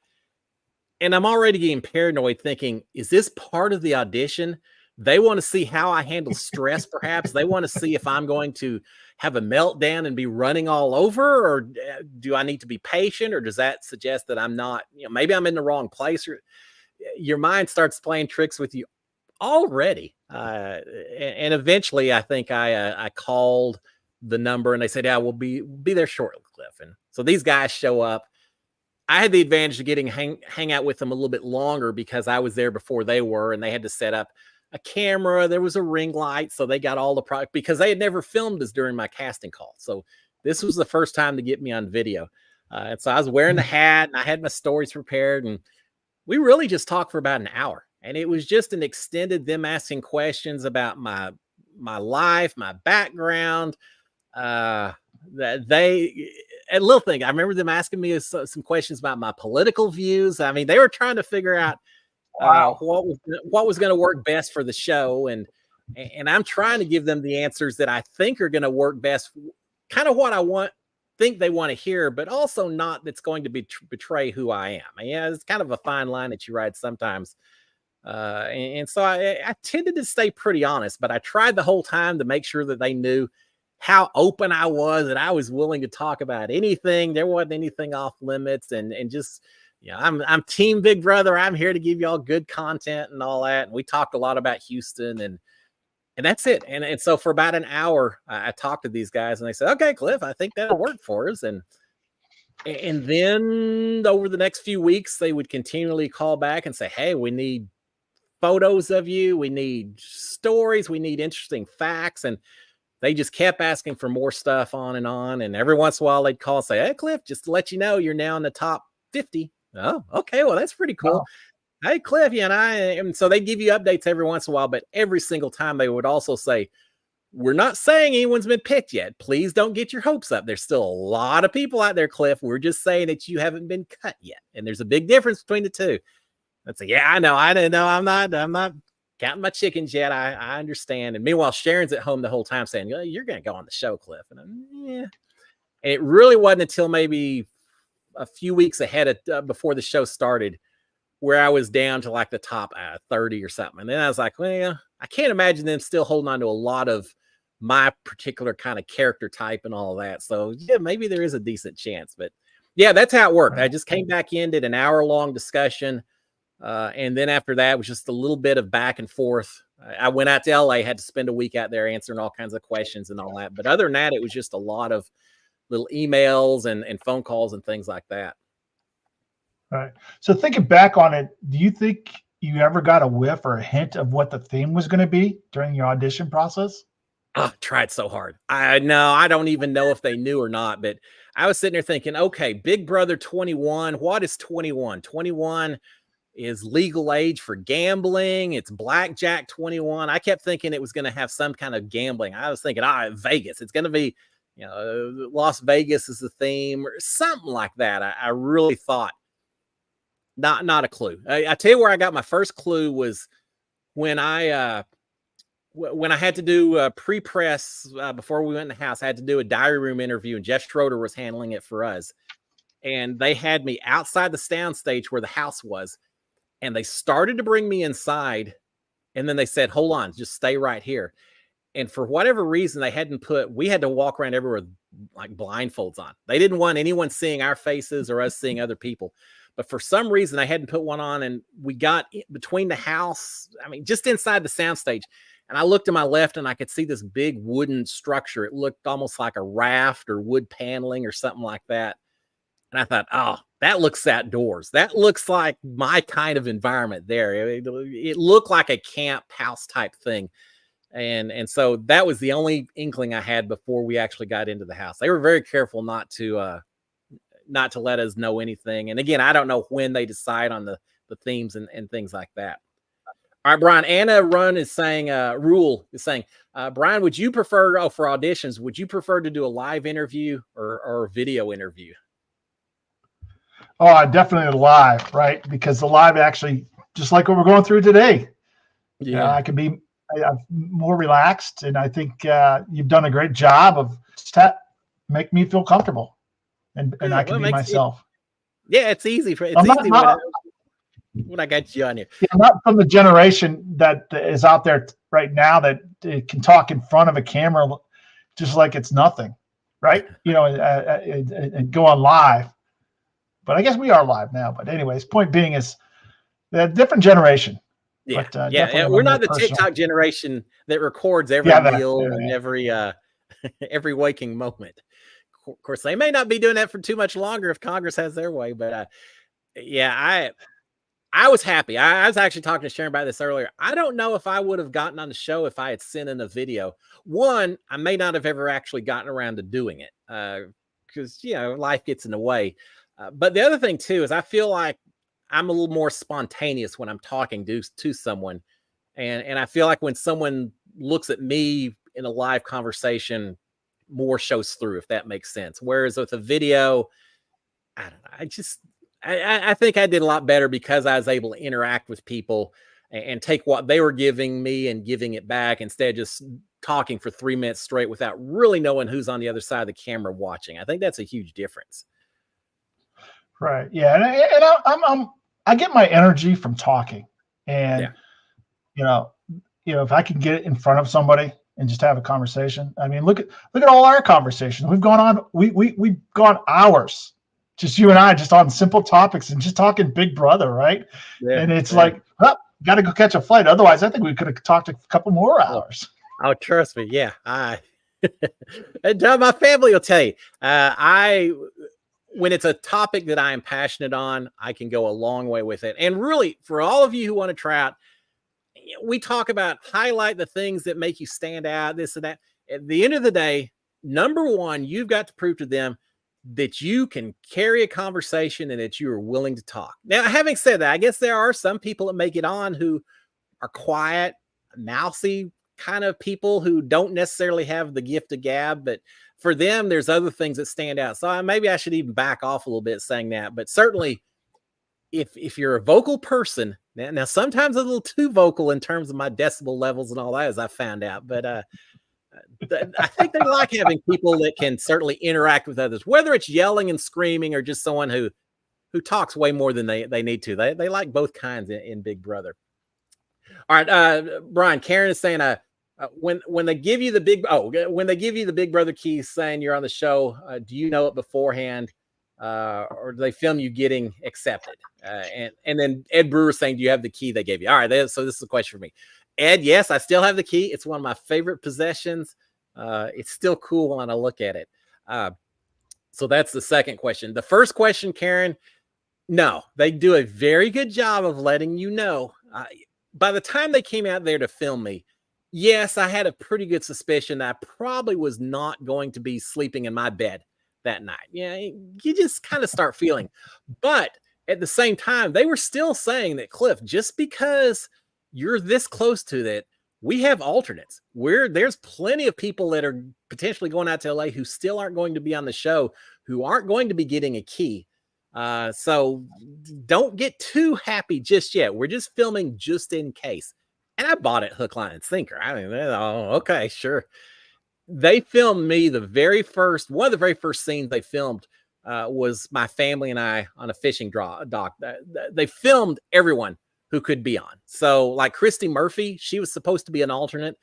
S1: And I'm already getting paranoid thinking, is this part of the audition? They want to see how I handle stress, perhaps. They want to see if I'm going to have a meltdown and be running all over, or do I need to be patient, or does that suggest that I'm not, maybe I'm in the wrong place? Or your mind starts playing tricks with you already. And eventually I think I called the number and they said, yeah, we'll be there shortly, Cliff. And so these guys show up. I had the advantage of getting hang out with them a little bit longer because I was there before they were, and they had to set up a camera. There was a ring light, so they got all the product because they had never filmed us during my casting call. So this was the first time to get me on video. And so I was wearing the hat and I had my stories prepared, and we really just talked for about an hour. and it was just an extended them asking questions about my life, my background, that they a little thing. I remember them asking me some questions about my political views. I mean, they were trying to figure out
S2: Wow.
S1: what was going to work best for the show, and I'm trying to give them the answers that I think are going to work best, kind of what I think they want to hear, but also not that's going to betray who I am. And yeah, it's kind of a fine line that you ride sometimes. And so I tended to stay pretty honest, but I tried the whole time to make sure that they knew how open I was, and I was willing to talk about anything. There wasn't anything off limits, and just, I'm team Big Brother. I'm here to give y'all good content and all that. And we talked a lot about Houston, and that's it. And so for about an hour, I talked to these guys, and they said, "Okay, Cliff, I think that'll work for us." And then over the next few weeks, they would continually call back and say, "Hey, we need photos of you. We need stories. We need interesting facts." And they just kept asking for more stuff on and on. And every once in a while they'd call and say, "Hey, Cliff, just to let you know, you're now in the top 50. Oh, okay. Well, that's pretty cool.
S2: Wow.
S1: Hey, Cliff, and so they give you updates every once in a while, but every single time they would also say, "We're not saying anyone's been picked yet. Please don't get your hopes up. There's still a lot of people out there, Cliff. We're just saying that you haven't been cut yet." And there's a big difference between the two. I'd say, "Yeah, I know. I don't know. I'm not counting my chickens yet. I understand." And meanwhile, Sharon's at home the whole time saying, "You're going to go on the show, Cliff." And yeah. And it really wasn't until maybe a few weeks ahead of before the show started where I was down to like the top 30 or something. And then I was like, well, I can't imagine them still holding on to a lot of my particular kind of character type and all that. So yeah, maybe there is a decent chance. But yeah, that's how it worked. I just came back in, did an hour-long discussion. And then after that, it was just a little bit of back and forth. I went out to LA, had to spend a week out there answering all kinds of questions and all that. But other than that, it was just a lot of little emails and phone calls and things like that.
S2: Right. So thinking back on it, do you think you ever got a whiff or a hint of what the theme was going to be during your audition process?
S1: Oh, tried so hard. I don't even know if they knew or not, but I was sitting there thinking, okay, Big Brother 21. What is 21? 21 is legal age for gambling. It's blackjack 21. I kept thinking it was going to have some kind of gambling. I was thinking, Vegas. It's going to be, Las Vegas is the theme or something like that. I really thought. Not a clue. I tell you where I got my first clue was when I had to do pre-press before we went in the house. I had to do a diary room interview, and Jeff Schroeder was handling it for us. And they had me outside the sound stage where the house was, and they started to bring me inside, and then they said, "Hold on, just stay right here." And for whatever reason, we had to walk around everywhere with like blindfolds on. They didn't want anyone seeing our faces or us seeing other people. But for some reason, I hadn't put one on, and we got between the house, just inside the soundstage. And I looked to my left, and I could see this big wooden structure. It looked almost like a raft or wood paneling or something like that. And I thought, oh, that looks outdoors. That looks like my kind of environment there. It looked like a camp house type thing. And so that was the only inkling I had before we actually got into the house. They were very careful not to let us know anything. And again, I don't know when they decide on the themes and things like that. All right, Brian, Anna Run is saying, Rule is saying, Brian, would you prefer, for auditions, would you prefer to do a live interview or a video interview?
S2: Oh, definitely live, right? Because the live actually, just like what we're going through today, I can be more relaxed. And I think you've done a great job of make me feel comfortable. And I can be myself.
S1: It's easy. When I got you on here.
S2: Yeah, I'm not from the generation that is out there right now that can talk in front of a camera just like it's nothing, right? And go on live. But I guess we are live now. But anyways, point being is a different generation.
S1: Yeah,
S2: but,
S1: we're not the TikTok generation that records every meal and every waking moment. Of course, they may not be doing that for too much longer if Congress has their way. But I was happy. I was actually talking to Sharon about this earlier. I don't know if I would have gotten on the show if I had sent in a video. One, I may not have ever actually gotten around to doing it because, life gets in the way. But the other thing, too, is I feel like I'm a little more spontaneous when I'm talking to someone. And I feel like when someone looks at me in a live conversation, more shows through, if that makes sense. Whereas with a video, I don't know. I think I did a lot better because I was able to interact with people and take what they were giving me and giving it back instead of just talking for 3 minutes straight without really knowing who's on the other side of the camera watching. I think that's a huge difference.
S2: Right. Yeah. I get my energy from talking,
S1: Yeah.
S2: and you know, if I can get it in front of somebody and just have a conversation. I mean, look at all our conversations. We've gone hours, just you and I, just on simple topics and just talking Big Brother, right?
S1: Yeah.
S2: And it's
S1: Yeah.
S2: like, oh, got to go catch a flight. Otherwise, I think we could have talked a couple more
S1: Oh,
S2: hours.
S1: oh, trust me. Yeah. And my family will tell you, I when it's a topic that I am passionate on, I can go a long way with it. And really, for all of you who want to try out, we talk about highlight the things that make you stand out, this and that. At the end of the day, number one, you've got to prove to them that you can carry a conversation and that you are willing to talk. Now, having said that, I guess there are some people that make it on who are quiet, mousy kind of people who don't necessarily have the gift of gab, but for them, there's other things that stand out. So maybe I should even back off a little bit saying that, but certainly if you're a vocal person, now sometimes a little too vocal in terms of my decibel levels and all that, as I found out, but I think they like having people that can certainly interact with others, whether it's yelling and screaming or just someone who talks way more than they need to. They like both kinds in Big Brother. All right, Brian, Karen is saying, when they give you the when they give you the Big Brother keys, saying you're on the show, do you know it beforehand, or do they film you getting accepted? And then Ed Brewer saying, do you have the key they gave you? All right, so this is a question for me, Ed. Yes, I still have the key. It's one of my favorite possessions. It's still cool when I look at it. So that's the second question. The first question, Karen, no, they do a very good job of letting you know. By the time they came out there to film me, yes, I had a pretty good suspicion that I probably was not going to be sleeping in my bed that night. Yeah, you just kind of start feeling. But at the same time, they were still saying that, Cliff, just because you're this close to that, we have alternates. There's plenty of people that are potentially going out to LA who still aren't going to be on the show, who aren't going to be getting a key. So don't get too happy just yet. We're just filming just in case. And I bought it hook, line, and sinker. I mean, oh, okay, sure. They filmed me one of the very first scenes they filmed was my family and I on a fishing dock. They filmed everyone who could be on. So like Christy Murphy, she was supposed to be an alternate.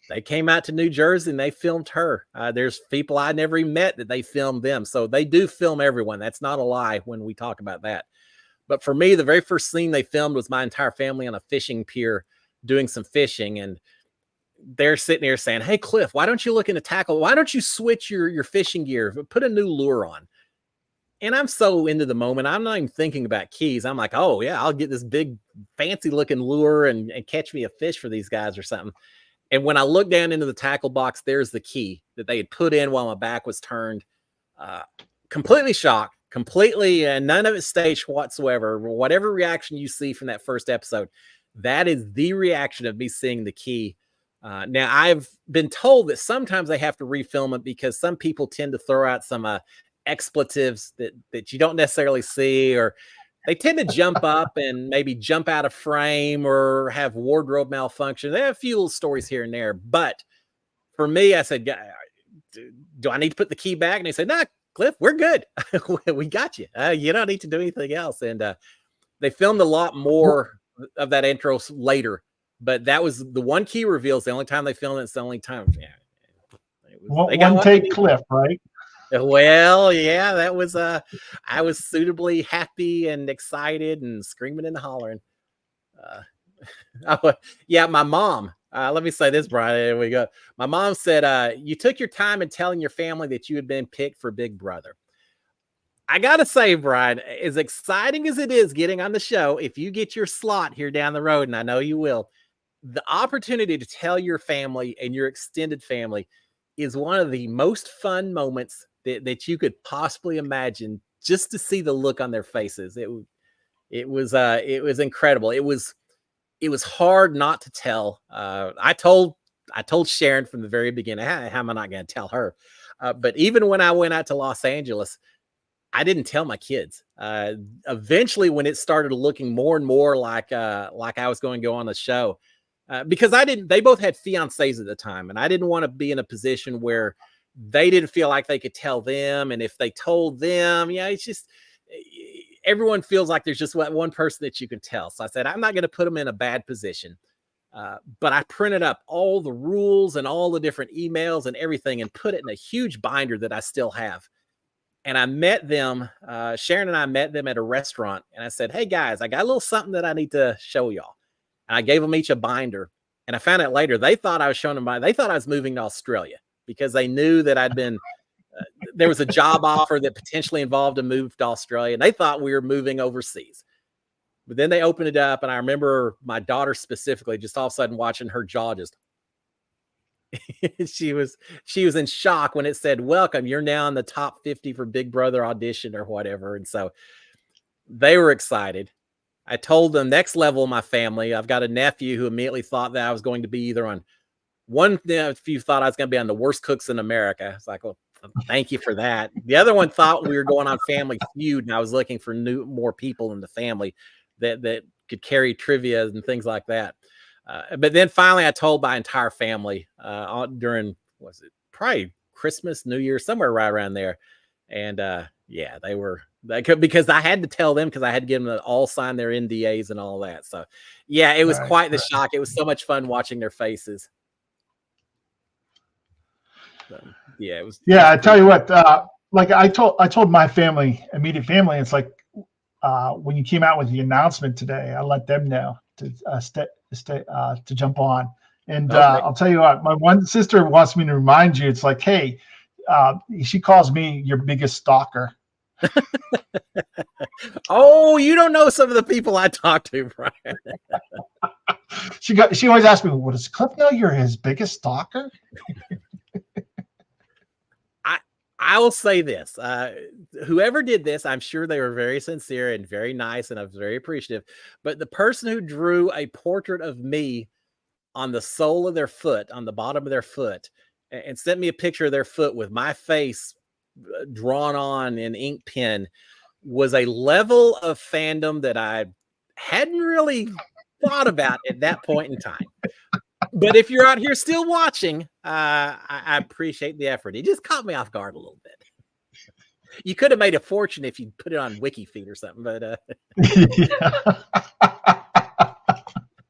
S1: They came out to New Jersey and they filmed her. There's people I never even met that they filmed them. So they do film everyone. That's not a lie when we talk about that. But for me, the very first scene they filmed was my entire family on a fishing pier doing some fishing. And they're sitting here saying, hey, Cliff, why don't you look into tackle? Why don't you switch your fishing gear? Put a new lure on. And I'm so into the moment. I'm not even thinking about keys. I'm like, oh, yeah, I'll get this big fancy looking lure and catch me a fish for these guys or something. And when I looked down into the tackle box, there's the key that they had put in while my back was turned. Completely shocked, completely, none of it staged whatsoever. Whatever reaction you see from that first episode, that is the reaction of me seeing the key. Now, I've been told that sometimes they have to refilm it because some people tend to throw out some expletives that you don't necessarily see, or they tend to jump up and maybe jump out of frame or have wardrobe malfunction. They have a few little stories here and there. But for me, I said, do I need to put the key back? And they said, nah, Cliff, we're good. We got you. You don't need to do anything else. And they filmed a lot more of that intro later. But that was the one key reveal. It's the only time they filmed it. It's the only time. Yeah.
S2: One take Cliff, right?
S1: Well, yeah, that was I was suitably happy and excited and screaming and hollering. Yeah, my mom. Let me say this, Brian. There we go. My mom said, you took your time in telling your family that you had been picked for Big Brother. I gotta say, Brian, as exciting as it is getting on the show, if you get your slot here down the road, and I know you will, the opportunity to tell your family and your extended family is one of the most fun moments that you could possibly imagine, just to see the look on their faces. It was incredible. It was hard not to tell. I told Sharon from the very beginning. How am I not going to tell her? But even when I went out to Los Angeles, I didn't tell my kids. Eventually, when it started looking more and more like I was going to go on the show, because I didn't. They both had fiancés at the time, and I didn't want to be in a position where they didn't feel like they could tell them. And if they told them, yeah, it's just everyone feels like there's just one person that you can tell. So I said, I'm not going to put them in a bad position. But I printed up all the rules and all the different emails and everything and put it in a huge binder that I still have. And I met them, Sharon and I met them at a restaurant. And I said, hey guys, I got a little something that I need to show y'all. And I gave them each a binder. And I found out later, they thought I was showing them they thought I was moving to Australia because they knew that I'd been, there was a job offer that potentially involved a move to Australia. And they thought we were moving overseas. But then they opened it up. And I remember my daughter specifically, just all of a sudden watching her jaw just, she was in shock when it said, welcome, you're now in the top 50 for Big Brother audition or whatever. And so they were excited. I told them next level of my family, I've got a nephew who immediately thought that I was going to be either on one nephew thought I was going to be on the Worst Cooks in America. It's like, well, thank you for that. The other one thought we were going on Family Feud, and I was looking for more people in the family that could carry trivia and things like that. But then finally I told my entire family during, was it probably Christmas, New Year, somewhere right around there. And yeah, because I had to tell them because I had to get them to all sign their NDAs and all that. So yeah, it was quite the shock. It was so much fun watching their faces. So, yeah, it was.
S2: Yeah, I tell you what, like I told my family, immediate family, it's like when you came out with the announcement today, I let them know to jump on. And okay. I'll tell you what, my one sister wants me to remind you. It's like, hey, she calls me your biggest stalker.
S1: Oh, you don't know some of the people I talk to, Brian.
S2: She always asks me, well, does Cliff know you're his biggest stalker?
S1: I will say this, whoever did this, I'm sure they were very sincere and very nice, and I was very appreciative. But the person who drew a portrait of me on the sole of their foot, on the bottom of their foot, and sent me a picture of their foot with my face drawn on in ink pen was a level of fandom that I hadn't really thought about at that point in time. But if you're out here still watching, I appreciate the effort. It just caught me off guard a little bit. You could have made a fortune if you put it on WikiFeed or something, but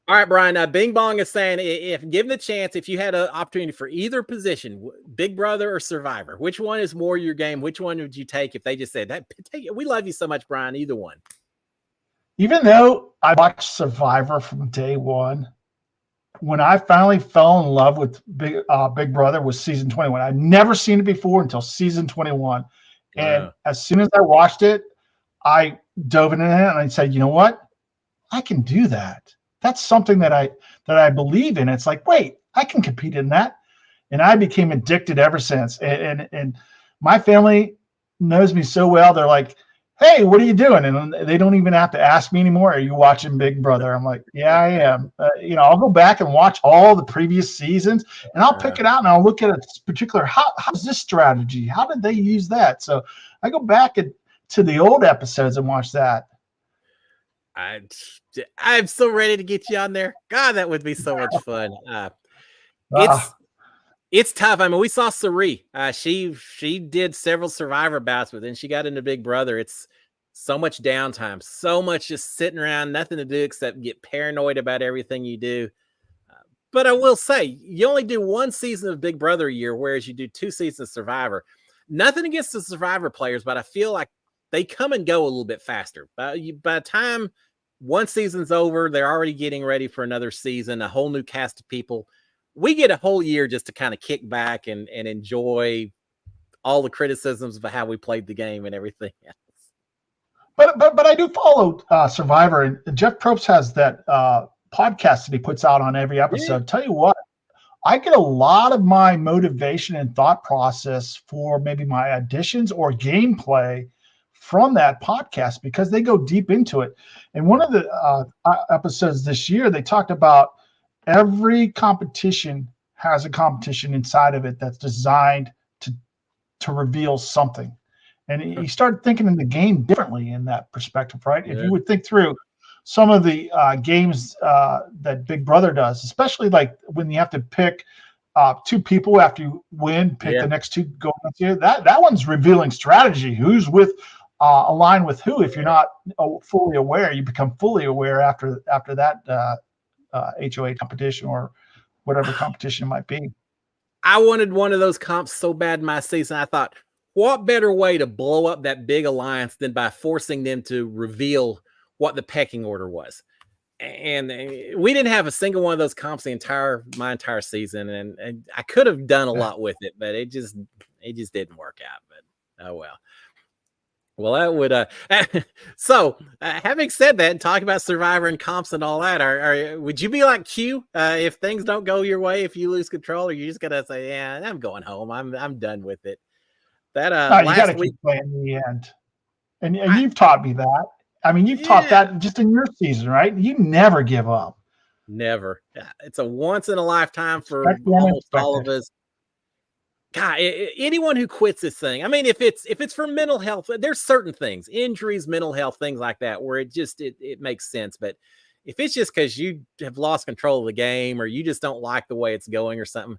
S1: all right, Brian. Bing Bong is saying, if given the chance, if you had an opportunity for either position, Big Brother or Survivor, which one is more your game? Which one would you take if they just said, hey, take it? We love you so much, Brian. Either one.
S2: Even though I watched Survivor from day one, when I finally fell in love with Big Brother was season 21. I'd never seen it before until season 21. Wow. And as soon as I watched it, I dove into it and I said, you know what? I can do that. That's something that I believe in. It's like, wait, I can compete in that. And I became addicted ever since. And my family knows me so well. They're like, hey, what are you doing? And they don't even have to ask me anymore. Are you watching Big Brother? I'm like, yeah, I am. I'll go back and watch all the previous seasons and I'll pick it out and I'll look at a particular, how's this strategy? How did they use that? So I go back to the old episodes and watch that.
S1: I'm so ready to get you on there. God, that would be so much fun. It's tough. I mean, we saw Sari. She did several Survivor bouts, but then she got into Big Brother. It's so much downtime, so much just sitting around, nothing to do except get paranoid about everything you do. But I will say, you only do one season of Big Brother a year, whereas you do 2 seasons of Survivor. Nothing against the Survivor players, but I feel like they come and go a little bit faster. By the time one season's over, they're already getting ready for another season, a whole new cast of people. We get a whole year just to kind of kick back and enjoy all the criticisms of how we played the game and everything else.
S2: But I do follow Survivor, and Jeff Probst has that podcast that he puts out on every episode. Yeah. Tell you what, I get a lot of my motivation and thought process for maybe my auditions or gameplay from that podcast because they go deep into it. And one of the episodes this year, they talked about every competition has a competition inside of it that's designed to reveal something. And you start thinking in the game differently in that perspective, right?
S1: Yeah.
S2: If you would think through some of the games that Big Brother does, especially like when you have to pick two people after you win, pick the next two going up here. That one's revealing strategy. Who's with aligned with who? If you're not fully aware, you become fully aware after that HOA competition or whatever competition it might be.
S1: I wanted one of those comps so bad in my season. I thought, what better way to blow up that big alliance than by forcing them to reveal what the pecking order was? And we didn't have a single one of those comps my entire season, and I could have done a lot with it, but it just didn't work out. But oh well. Well, that would so having said that and talking about Survivor and comps and all that, would you be like Q if things don't go your way, if you lose control, or you just gonna say, yeah, I'm going home, I'm done with it? That
S2: you
S1: last
S2: gotta
S1: week
S2: keep playing in the end. And you've taught me that. I mean, you've taught that just in your season, right? You never give up.
S1: Never. It's a once in a lifetime for almost all of us. God, anyone who quits this thing. I mean, if it's for mental health, there's certain things, injuries, mental health, things like that, where it makes sense. But if it's just because you have lost control of the game or you just don't like the way it's going or something,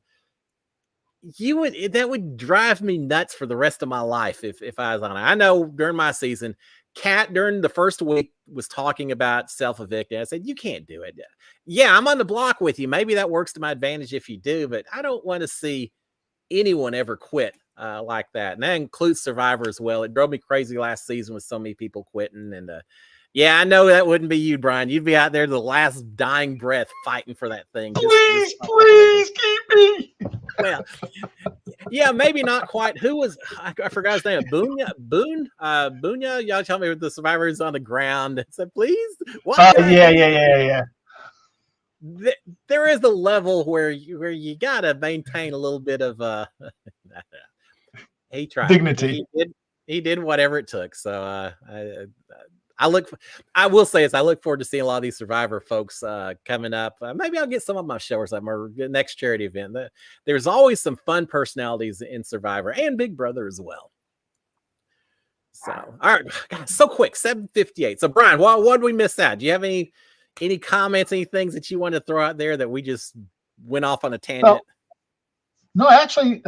S1: that would drive me nuts for the rest of my life if I was on it. I know during my season, Kat during the first week was talking about self-evicting. I said, you can't do it. Yeah, I'm on the block with you. Maybe that works to my advantage if you do, but I don't want to see anyone ever quit like that. And that includes Survivor as well. It drove me crazy last season with so many people quitting. And yeah, I know that wouldn't be you, Brian. You'd be out there the last dying breath fighting for that thing.
S2: Please keep me.
S1: Well, yeah, maybe not quite. Who was, I forgot his name. Bunya. Y'all tell me the Survivor is on the ground. I said, please. What?
S2: Yeah.
S1: There is a level where you gotta maintain a little bit of he tried
S2: dignity.
S1: He did whatever it took. So I will say is I look forward to seeing a lot of these Survivor folks coming up. Maybe I'll get some of my show or something, or the next charity event. There's always some fun personalities in Survivor and Big Brother as well. So all right, God, so quick, 7:58. So Brian, what did we miss out? Do you have any comments, any things that you want to throw out there that we just went off on a tangent?
S2: Well, no, actually,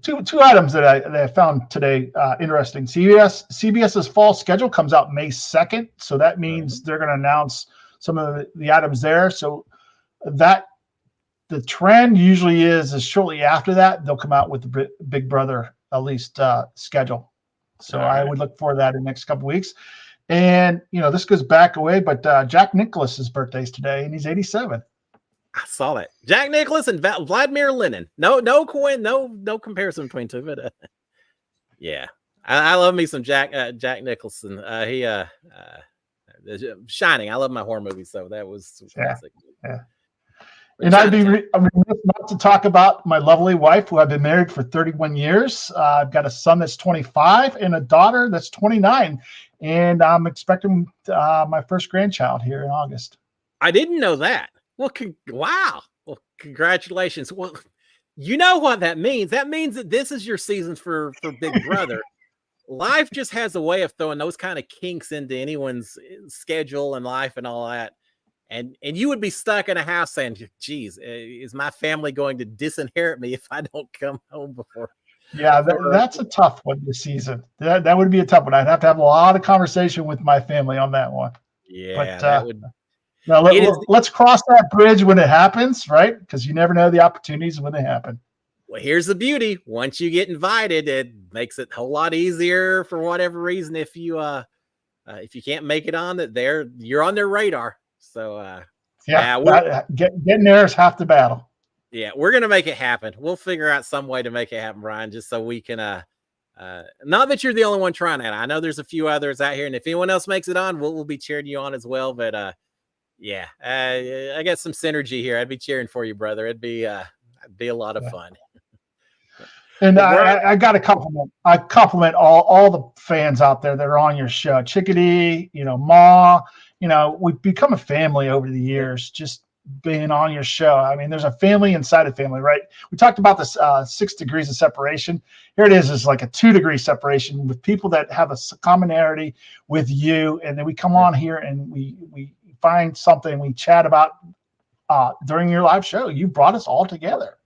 S2: two items that I found today interesting. CBS's fall schedule comes out May 2nd, so that means they're going to announce some of the items there. So that the trend usually is shortly after that they'll come out with the Big Brother at least schedule. So I would look for that in the next couple of weeks. And, this goes back away, but Jack Nicklaus's birthday is today, and he's 87.
S1: I saw that. Jack Nicklaus and Vladimir Lenin. No comparison between two, but yeah. I love me some Jack Nicholson. He Shining. I love my horror movies, so that was classic.
S2: Yeah. And I'd be remiss not to talk about my lovely wife, who I've been married for 31 years. I've got a son that's 25 and a daughter that's 29. And I'm expecting my first grandchild here in August.
S1: I didn't know that. Well, wow. Well, congratulations. Well, you know what that means. That means that this is your season for Big Brother. Life just has a way of throwing those kind of kinks into anyone's schedule and life and all that. And you would be stuck in a house saying, geez, is my family going to disinherit me if I don't come home before?
S2: Yeah, that's a tough one this season. That would be a tough one. I'd have to have a lot of conversation with my family on that one.
S1: Yeah,
S2: but,
S1: that would.
S2: Now let's cross that bridge when it happens, right? Because you never know the opportunities when they happen.
S1: Well, here's the beauty. Once you get invited, it makes it a whole lot easier for whatever reason. If you can't make it on it, you're on their radar. So
S2: getting there is half the battle.
S1: Yeah, we're gonna make it happen. We'll figure out some way to make it happen, Brian, just so we can not that you're the only one trying that. I know there's a few others out here, and if anyone else makes it on, we'll be cheering you on as well. But I got some synergy here. I'd be cheering for you, brother. It'd be a lot of fun.
S2: And
S1: Well, Brian,
S2: I got to compliment. I compliment all the fans out there that are on your show. Chickadee, Ma. We've become a family over the years. Just being on your show. I mean, there's a family inside a family, right? We talked about this 6 degrees of separation. Here it is like a 2-degree separation with people that have a commonality with you, and then we come on here and we find something we chat about during your live show. You brought us all together.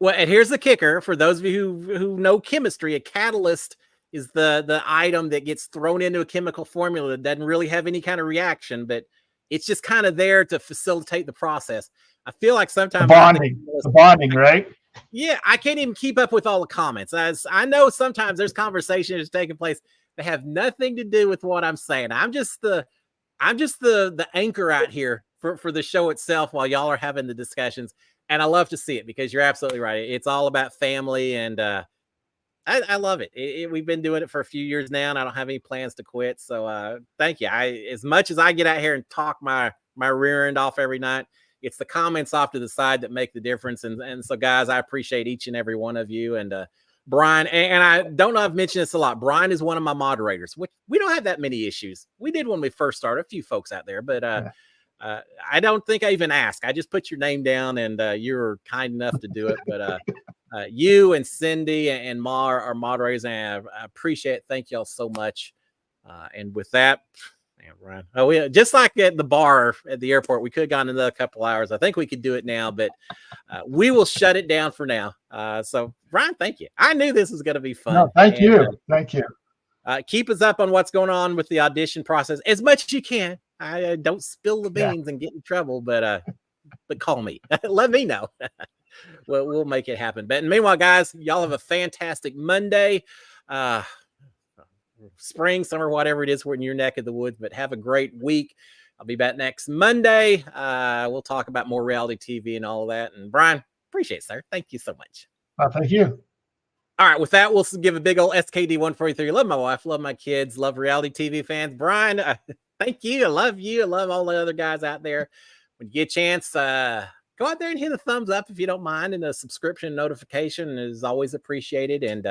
S1: well, and here's the kicker for those of you who know chemistry: a catalyst is the item that gets thrown into a chemical formula that doesn't really have any kind of reaction, but it's just kind of there to facilitate the process. I feel like sometimes
S2: The bonding, right?
S1: Yeah, I can't even keep up with all the comments. As I know, sometimes there's conversations taking place that have nothing to do with what I'm saying. I'm just the anchor out here for the show itself while y'all are having the discussions. And I love to see it because you're absolutely right. It's all about family, and I love it. We've been doing it for a few years now, and I don't have any plans to quit. So thank you. As much as I get out here and talk my rear end off every night, it's the comments off to the side that make the difference. And so, guys, I appreciate each and every one of you. And Brian, and I don't know, I've mentioned this a lot. Brian is one of my moderators, which we don't have that many issues. We did when we first started, a few folks out there, but I don't think I even asked. I just put your name down, and you were kind enough to do it. But you and Cindy and Ma are moderators, and I appreciate it. Thank y'all so much. And with that, Ryan, we just like at the bar at the airport, we could have gone another couple hours. I think we could do it now, but we will shut it down for now. So, Ryan, thank you. I knew this was going to be fun.
S2: No, thank you. Thank you.
S1: Keep us up on what's going on with the audition process as much as you can. I don't spill the beans and get in trouble, but call me. Let me know. We'll make it happen. But meanwhile, guys, y'all have a fantastic Monday. Spring, summer, whatever it is, we're in your neck of the woods, but have a great week. I'll be back next Monday. We'll talk about more reality TV and all of that. And Brian, appreciate it, sir. Thank you so much.
S2: Thank you.
S1: All right, with that, we'll give a big old SKD 143. Love my wife, love my kids, love reality TV fans. Brian, thank you. I love you. I love all the other guys out there. When you get a chance, go out there and hit a thumbs up if you don't mind, and a subscription notification is always appreciated. And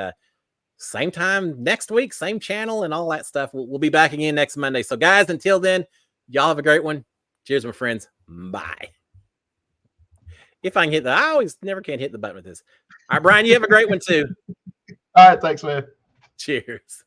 S1: same time next week, same channel and all that stuff. We'll be back again next Monday. So, guys, until then, y'all have a great one. Cheers, my friends. Bye. If I can hit I always never can hit the button with this. All right, Brian, you have a great one too.
S2: All right, thanks, man.
S1: Cheers.